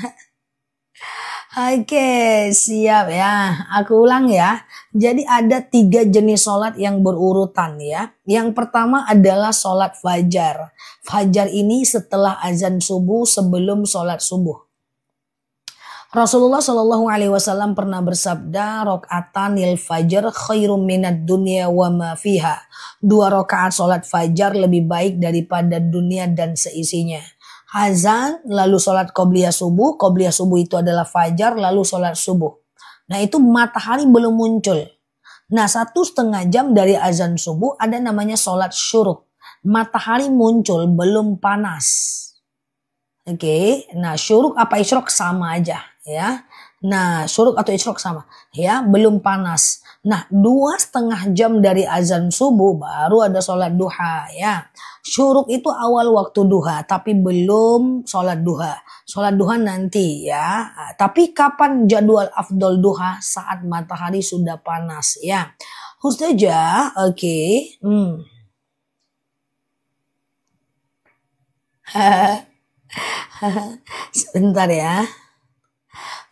Oke, siap ya. Aku ulang ya. Jadi ada 3 jenis sholat yang berurutan ya. Yang pertama adalah sholat fajar. Fajar ini setelah azan subuh, sebelum sholat subuh. Rasulullah SAW pernah bersabda, rokaatanil fajar khairum minad dunya wa ma fiha. 2 rakaat sholat fajar lebih baik daripada dunia dan seisinya. Azan, lalu sholat qobliyah subuh itu adalah fajar, lalu sholat subuh. Nah itu matahari belum muncul. Nah 1,5 jam dari azan subuh ada namanya sholat syuruk. Matahari muncul, belum panas. Oke, nah syuruk apa isyrok sama aja ya. Nah, syuruk atau isyrok sama, ya, belum panas. Nah, 2,5 jam dari azan subuh baru ada sholat duha, ya. Syuruk itu awal waktu duha, tapi belum sholat duha. Sholat duha nanti, ya. Tapi kapan jadwal afdol duha? Saat matahari sudah panas, ya. Ustazah, oke. Sebentar ya.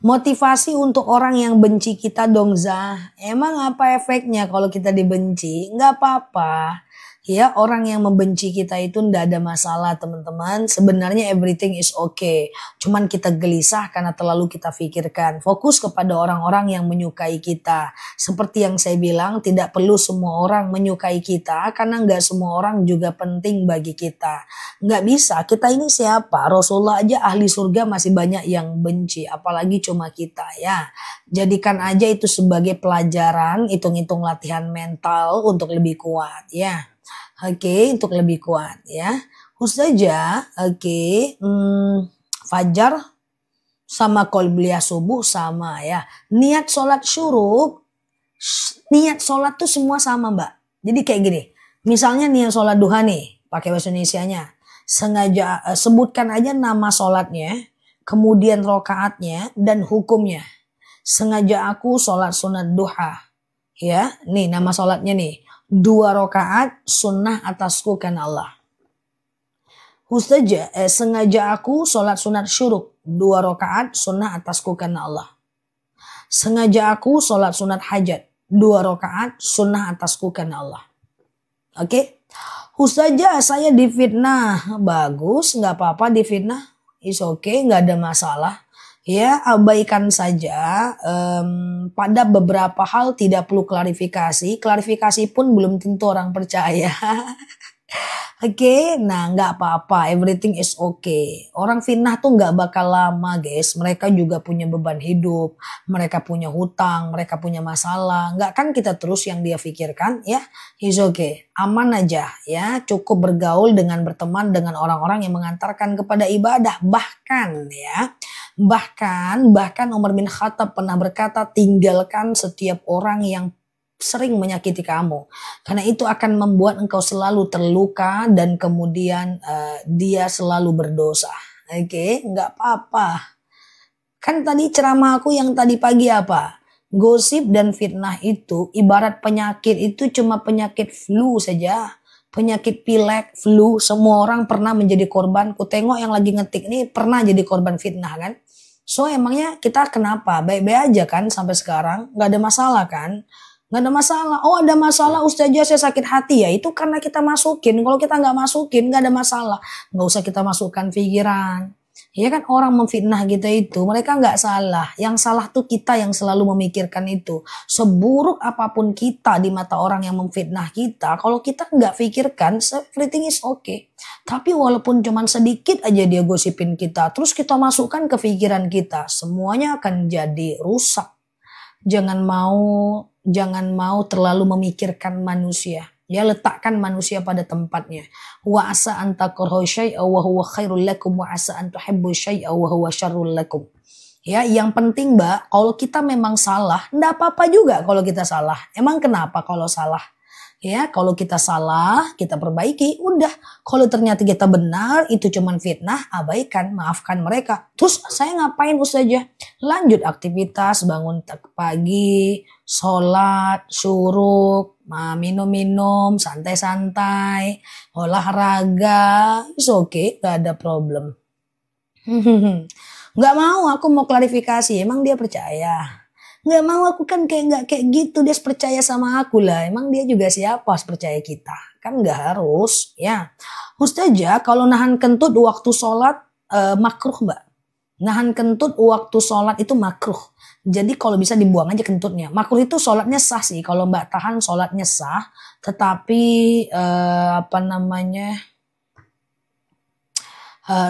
Motivasi untuk orang yang benci kita dong, Zah. Emang apa efeknya kalau kita dibenci? Nggak apa-apa. Ya, orang yang membenci kita itu ndak ada masalah, teman-teman. Sebenarnya everything is okay. Cuman kita gelisah karena terlalu kita pikirkan. Fokus kepada orang-orang yang menyukai kita. Seperti yang saya bilang, tidak perlu semua orang menyukai kita karena nggak semua orang juga penting bagi kita. Nggak bisa, kita ini siapa? Rasulullah aja ahli surga masih banyak yang benci, apalagi cuma kita, ya. Jadikan aja itu sebagai pelajaran, hitung-hitung latihan mental untuk lebih kuat, ya. Oke, untuk lebih kuat, ya. Ustazah, oke, fajar sama qobliyah subuh sama, ya. Niat sholat syuruk, niat sholat tuh semua sama, Mbak. Jadi kayak gini, misalnya niat sholat duha nih, pakai bahasa Indonesianya. Sengaja sebutkan aja nama sholatnya, kemudian rokaatnya dan hukumnya. Sengaja aku sholat sunat duha, ya. Nih nama sholatnya nih, 2 rakaat sunnah atasku karena Allah. Ustazah, sengaja aku sholat sunat syuruk, 2 rakaat sunnah atasku karena Allah. Sengaja aku sholat sunat hajat, 2 rakaat sunnah atasku karena Allah. Oke? Ustazah, saya difitnah. Bagus, nggak apa-apa difitnah. It's okay, nggak ada masalah. Ya, abaikan saja. Pada beberapa hal tidak perlu klarifikasi. Klarifikasi pun belum tentu orang percaya. Oke, nah nggak apa-apa, everything is okay. Orang fitnah tuh nggak bakal lama, guys. Mereka juga punya beban hidup, mereka punya hutang, mereka punya masalah. Nggak kan kita terus yang dia pikirkan, ya. It's okay, aman aja, ya. Cukup bergaul dengan berteman dengan orang-orang yang mengantarkan kepada ibadah. Bahkan, ya, bahkan Umar bin Khattab pernah berkata, tinggalkan setiap orang yang sering menyakiti kamu, karena itu akan membuat engkau selalu terluka dan kemudian dia selalu berdosa. Oke, nggak apa-apa. Kan tadi ceramah aku yang tadi pagi apa? Gosip dan fitnah itu ibarat penyakit, itu cuma penyakit flu saja. Penyakit pilek, flu, semua orang pernah menjadi korban. Ku tengok yang lagi ngetik nih pernah jadi korban fitnah kan. So emangnya kita kenapa? Baik-baik aja kan sampai sekarang? Nggak ada masalah kan? Nggak ada masalah. Oh ada masalah Ustazah saya sakit hati, ya itu karena kita masukin. Kalau kita nggak masukin nggak ada masalah. Nggak usah kita masukkan pikiran. Ya kan orang memfitnah kita itu mereka nggak salah. Yang salah tuh kita yang selalu memikirkan itu. Seburuk apapun kita di mata orang yang memfitnah kita, kalau kita nggak pikirkan everything is okay. Tapi walaupun cuman sedikit aja dia gosipin kita, terus kita masukkan ke pikiran kita, semuanya akan jadi rusak. Jangan mau terlalu memikirkan manusia. Ya, letakkan manusia pada tempatnya. Wa asa an takrahu syai'a wa huwa khairul lakum wa asa an tuhibbu syai'a wa huwa syarrul lakum. Ya, yang penting Mbak, kalau kita memang salah, enggak apa-apa juga kalau kita salah. Emang kenapa kalau salah? Ya, kalau kita salah, kita perbaiki, udah. Kalau ternyata kita benar, itu cuman fitnah, abaikan, maafkan mereka. Terus saya ngapain Ustazah? Lanjut aktivitas, bangun pagi, sholat, syuruk, minum-minum, santai-santai, olahraga, it's okay, gak ada problem. Gak mau, aku mau klarifikasi, emang dia percaya? Nggak mau, aku kan nggak kayak gitu, dia percaya sama aku lah, emang dia juga siapa percaya kita, kan nggak harus, ya. Ustazah, kalau nahan kentut waktu sholat makruh Mbak, nahan kentut waktu sholat itu makruh, jadi kalau bisa dibuang aja kentutnya. Makruh itu sholatnya sah sih, kalau Mbak tahan sholatnya sah, tetapi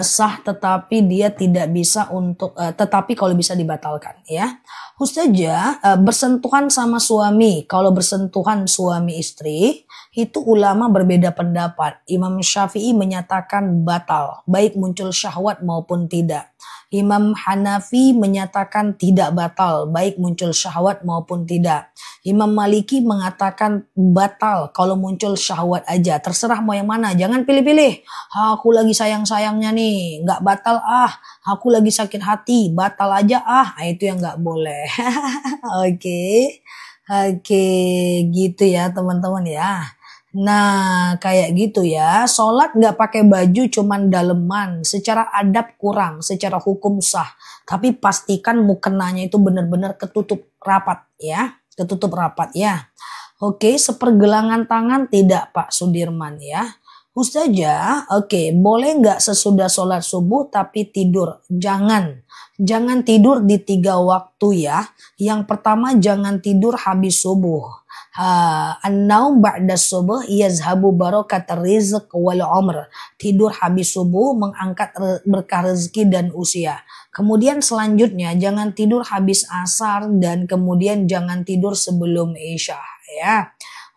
sah, tetapi dia tidak bisa untuk tetapi kalau bisa dibatalkan, ya. Ustazah, bersentuhan sama suami, kalau bersentuhan suami istri itu ulama berbeda pendapat. Imam Syafi'i menyatakan batal, baik muncul syahwat maupun tidak. Imam Hanafi menyatakan tidak batal, baik muncul syahwat maupun tidak. Imam Maliki mengatakan batal kalau muncul syahwat aja. Terserah mau yang mana, jangan pilih-pilih. Aku lagi sayang-sayangnya nih, nggak batal ah. Aku lagi sakit hati, batal aja ah. Itu yang nggak boleh. Oke. Oke, gitu ya teman-teman ya. Nah, kayak gitu ya. Sholat nggak pakai baju cuman daleman. Secara adab kurang, secara hukum sah. Tapi pastikan mukenanya itu benar-benar ketutup rapat ya. Ketutup rapat ya. Oke, sepergelangan tangan tidak Pak Sudirman ya. Ustazah, oke, boleh nggak sesudah sholat subuh tapi tidur? Jangan. Jangan tidur di 3 waktu ya. Yang pertama jangan tidur habis subuh. An-naum ba'da subuh yazhabu barakat rizq wal umr. Tidur habis subuh mengangkat berkah rezeki dan usia. Kemudian selanjutnya jangan tidur habis asar dan kemudian jangan tidur sebelum isya ya.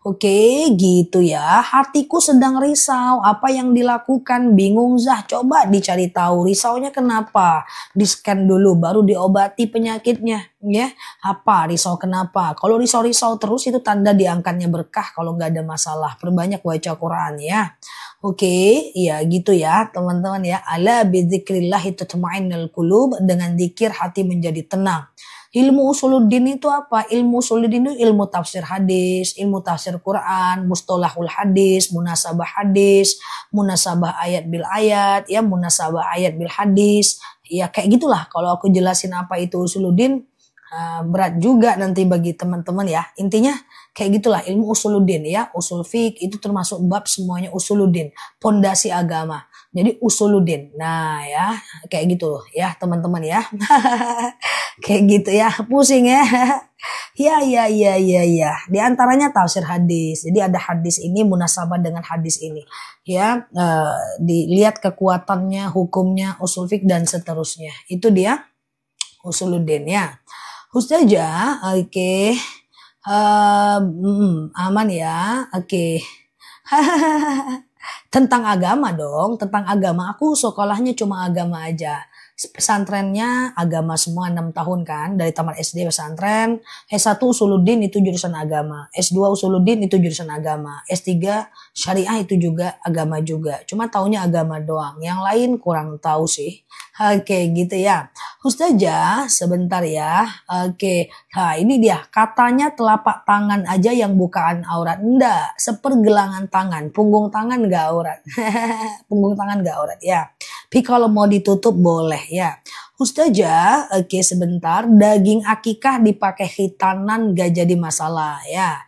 Oke, gitu ya. Hatiku sedang risau. Apa yang dilakukan? Bingung Zah. Coba dicari tahu risaunya kenapa. Di-scan dulu baru diobati penyakitnya, ya. Apa risau kenapa? Kalau risau-risau terus itu tanda diangkatnya berkah kalau nggak ada masalah. Perbanyak baca Quran ya. Oke, ya gitu ya, teman-teman ya. Ala bidzikrillahi tatma'innul qulub, dengan zikir hati menjadi tenang. Ilmu usuluddin itu apa? Ilmu usuluddin itu ilmu tafsir hadis, ilmu tafsir Quran, mustalahul hadis, munasabah ayat bil ayat, ya munasabah ayat bil hadis. Ya kayak gitulah kalau aku jelasin apa itu usuluddin, berat juga nanti bagi teman-teman ya. Intinya kayak gitulah ilmu usuluddin ya. Usul fiqh itu termasuk bab semuanya usuluddin, pondasi agama. Jadi usuluddin. Nah ya kayak gitu ya teman-teman ya. Kayak gitu ya, pusing ya. Ya. Di antaranya tafsir hadis. Jadi ada hadis ini munasabah dengan hadis ini. Ya, dilihat kekuatannya, hukumnya, usul fiqh dan seterusnya. Itu dia usuluddin ya. Ustazah, oke. Aman ya. Oke. Tentang agama dong, tentang agama. Aku sekolahnya cuma agama aja. Pesantrennya agama semua 6 tahun kan, dari tamat SD pesantren. S1 Usuluddin itu jurusan agama, S2 Usuluddin itu jurusan agama, S3 Syariah itu juga agama juga. Cuma taunya agama doang, yang lain kurang tahu sih. Oke gitu ya. Ustazah sebentar ya. Oke, nah ini dia katanya telapak tangan aja yang bukaan aurat. Enggak, sepergelangan tangan, punggung tangan enggak aurat. Punggung tangan enggak aurat ya. Tapi kalau mau ditutup boleh ya. Ustazah, oke sebentar, daging akikah dipakai khitanan gak jadi masalah ya.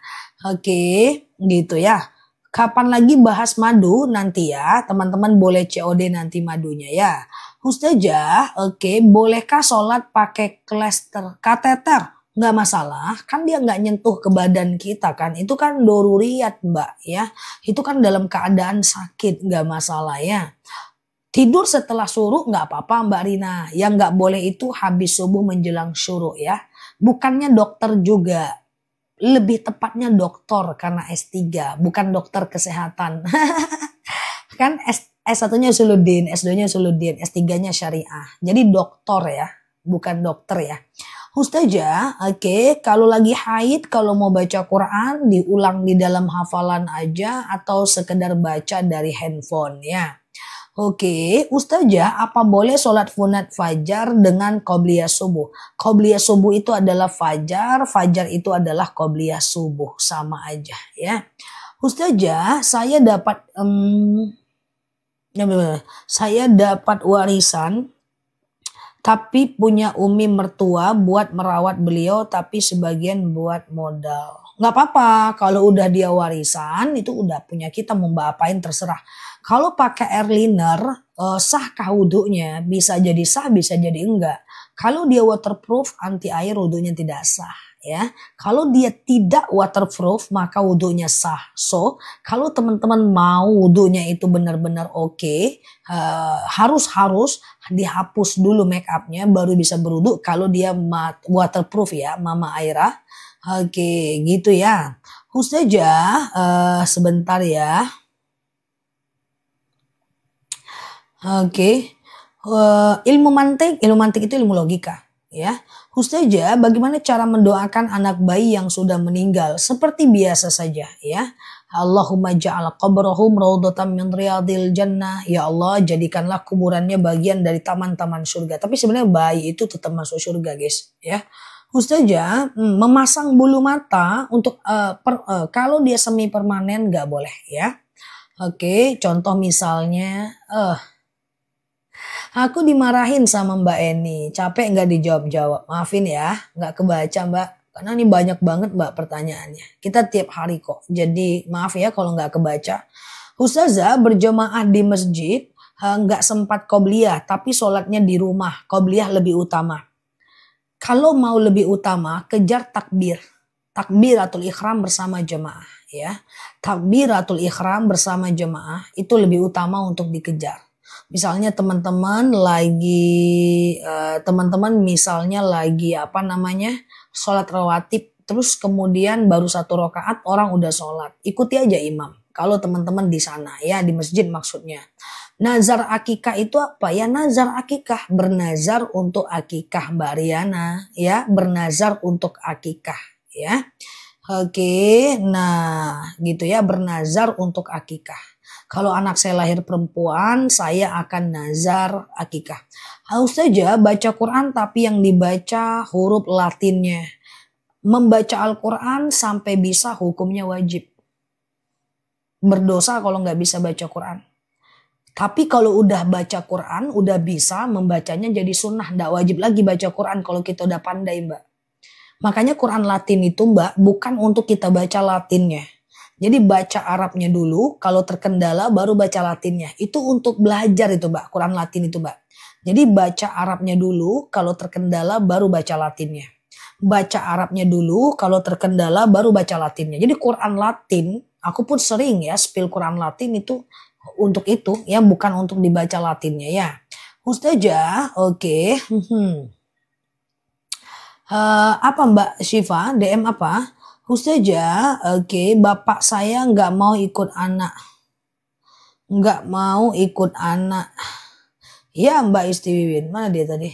Oke, gitu ya. Kapan lagi bahas madu nanti ya, teman-teman boleh COD nanti madunya ya. Ustazah, oke, bolehkah sholat pakai kateter? Nggak masalah, kan dia nggak nyentuh ke badan kita kan. Itu kan doruriyat mbak ya. Itu kan dalam keadaan sakit, nggak masalah ya. Tidur setelah syuruk nggak apa-apa Mbak Rina. Yang nggak boleh itu habis subuh menjelang syuruk ya. Bukannya dokter juga. Lebih tepatnya doktor karena S3. Bukan dokter kesehatan. Kan S1-nya Usuluddin, S2-nya Usuluddin, S3-nya Syariah. Jadi doktor ya. Bukan dokter ya. Ustazah, oke, kalau lagi haid, kalau mau baca Quran, diulang di dalam hafalan aja atau sekedar baca dari handphone ya. Oke, Ustazah, apa boleh sholat sunat fajar dengan qobliyah subuh? Qobliyah subuh itu adalah fajar, fajar itu adalah qobliyah subuh, sama aja ya. Ustazah, saya dapat warisan, tapi punya umi mertua buat merawat beliau, tapi sebagian buat modal. Nggak apa-apa, kalau udah dia warisan, itu udah punya kita, mau apain terserah. Kalau pakai air liner, sahkah wudhunya? Bisa jadi sah, bisa jadi enggak. Kalau dia waterproof, anti air wudhunya tidak sah. Ya, kalau dia tidak waterproof, maka wudhunya sah. So, kalau teman-teman mau wudhunya itu benar-benar oke, harus dihapus dulu make upnya, baru bisa berwudhu. Kalau dia waterproof ya, Mama Aira. Oke, gitu ya. Ustazah, sebentar ya. Oke. Ilmu mantik itu ilmu logika. Ya, Ustazah, bagaimana cara mendoakan anak bayi yang sudah meninggal? Seperti biasa saja, ya. Allahumma ja'al qabrahum raudhatan min riyadil jannah. Ya Allah, jadikanlah kuburannya bagian dari taman-taman surga. Tapi sebenarnya bayi itu tetap masuk surga, guys, ya. Ustazah, memasang bulu mata untuk kalau dia semi permanen nggak boleh, ya. Oke, contoh misalnya, aku dimarahin sama Mbak Eni. Capek nggak dijawab-jawab? Maafin ya, nggak kebaca Mbak. Karena ini banyak banget Mbak pertanyaannya. Kita tiap hari kok. Jadi maaf ya kalau nggak kebaca. Ustazah berjamaah di masjid nggak sempat qobliyah, tapi sholatnya di rumah. Qobliyah lebih utama. Kalau mau lebih utama, kejar takbir. Takbiratul ikhram bersama jamaah. Ya, takbiratul ikhram bersama jamaah itu lebih utama untuk dikejar. Misalnya teman-teman misalnya lagi sholat rawatib, terus kemudian baru 1 rakaat orang udah sholat, ikuti aja imam. Kalau teman-teman di sana ya, di masjid maksudnya. Nazar akikah itu apa ya? Nazar akikah, bernazar untuk akikah Mbak Riana ya, bernazar untuk akikah ya. Oke, nah gitu ya, bernazar untuk akikah. Kalau anak saya lahir perempuan, saya akan nazar akikah. Harus saja baca Quran tapi yang dibaca huruf Latinnya. Membaca Al-Quran sampai bisa hukumnya wajib. Berdosa kalau nggak bisa baca Quran. Tapi kalau udah baca Quran, udah bisa membacanya jadi sunnah. Nggak wajib lagi baca Quran kalau kita udah pandai Mbak. Makanya Quran Latin itu Mbak bukan untuk kita baca Latinnya. Jadi baca Arabnya dulu, kalau terkendala baru baca Latinnya. Itu untuk belajar itu Mbak, Quran Latin itu Mbak. Jadi baca Arabnya dulu, kalau terkendala baru baca Latinnya. Baca Arabnya dulu, kalau terkendala baru baca Latinnya. Jadi Quran Latin, aku pun sering ya spill Quran Latin itu untuk itu ya, bukan untuk dibaca Latinnya ya. Ustazah, oke. Apa Mbak Syifa, DM apa? Ustazah, oke, bapak saya nggak mau ikut anak. Nggak mau ikut anak. Ya Mbak Istiwin, mana dia tadi?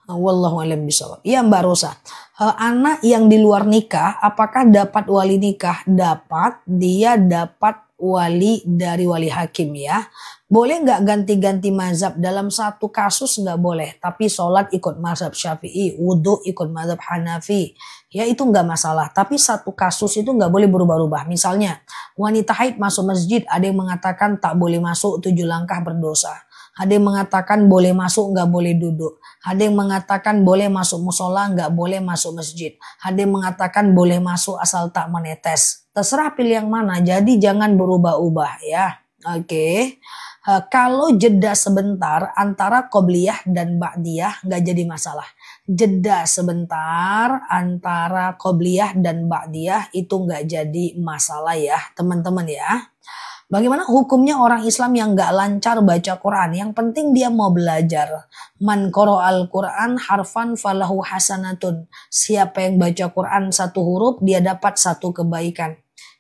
Wallahu a'lam bishawab. Ya Mbak Rosa. Anak yang di luar nikah, apakah dapat wali nikah? Dapat, dia dapat wali dari wali hakim ya. Boleh nggak ganti-ganti mazhab? Dalam satu kasus nggak boleh. Tapi sholat ikut mazhab Syafi'i, wudhu ikut mazhab Hanafi. Ya itu nggak masalah. Tapi satu kasus itu nggak boleh berubah-ubah. Misalnya wanita haid masuk masjid, ada yang mengatakan tak boleh masuk 7 langkah berdosa. Ada yang mengatakan boleh masuk nggak boleh duduk. Ada yang mengatakan boleh masuk musola nggak boleh masuk masjid. Ada yang mengatakan boleh masuk asal tak menetes. Terserah pilih yang mana. Jadi jangan berubah-ubah ya. Oke. Kalau jeda sebentar antara qobliyah dan ba'diyah nggak jadi masalah. Jeda sebentar antara qobliyah dan ba'diyah itu nggak jadi masalah ya teman-teman ya. Bagaimana hukumnya orang Islam yang nggak lancar baca Quran? Yang penting dia mau belajar. Man qara'al Quran harfan falahu hasanatun. Siapa yang baca Quran 1 huruf dia dapat 1 kebaikan.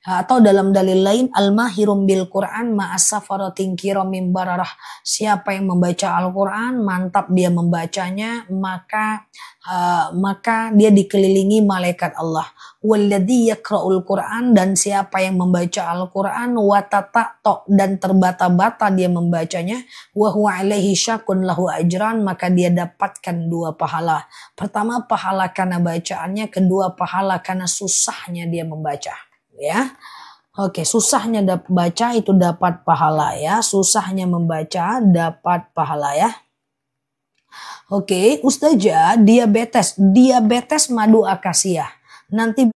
Atau dalam dalil lain al-mahirum bil Quran ma'as-safaratin kiramim bararah. Siapa yang membaca Al-Quran mantap dia membacanya maka dia dikelilingi malaikat Allah. Walladzi yaqra'ul Quran, dan siapa yang membaca Al-Quran watata'to dan terbata-bata dia membacanya wa huwa alaihi syakun lahu ajran, maka dia dapatkan 2 pahala. Pertama pahala karena bacaannya, kedua pahala karena susahnya dia membaca. Ya, oke, susahnya baca itu dapat pahala ya, susahnya membaca dapat pahala ya. Oke, Ustazah, diabetes madu akasia nanti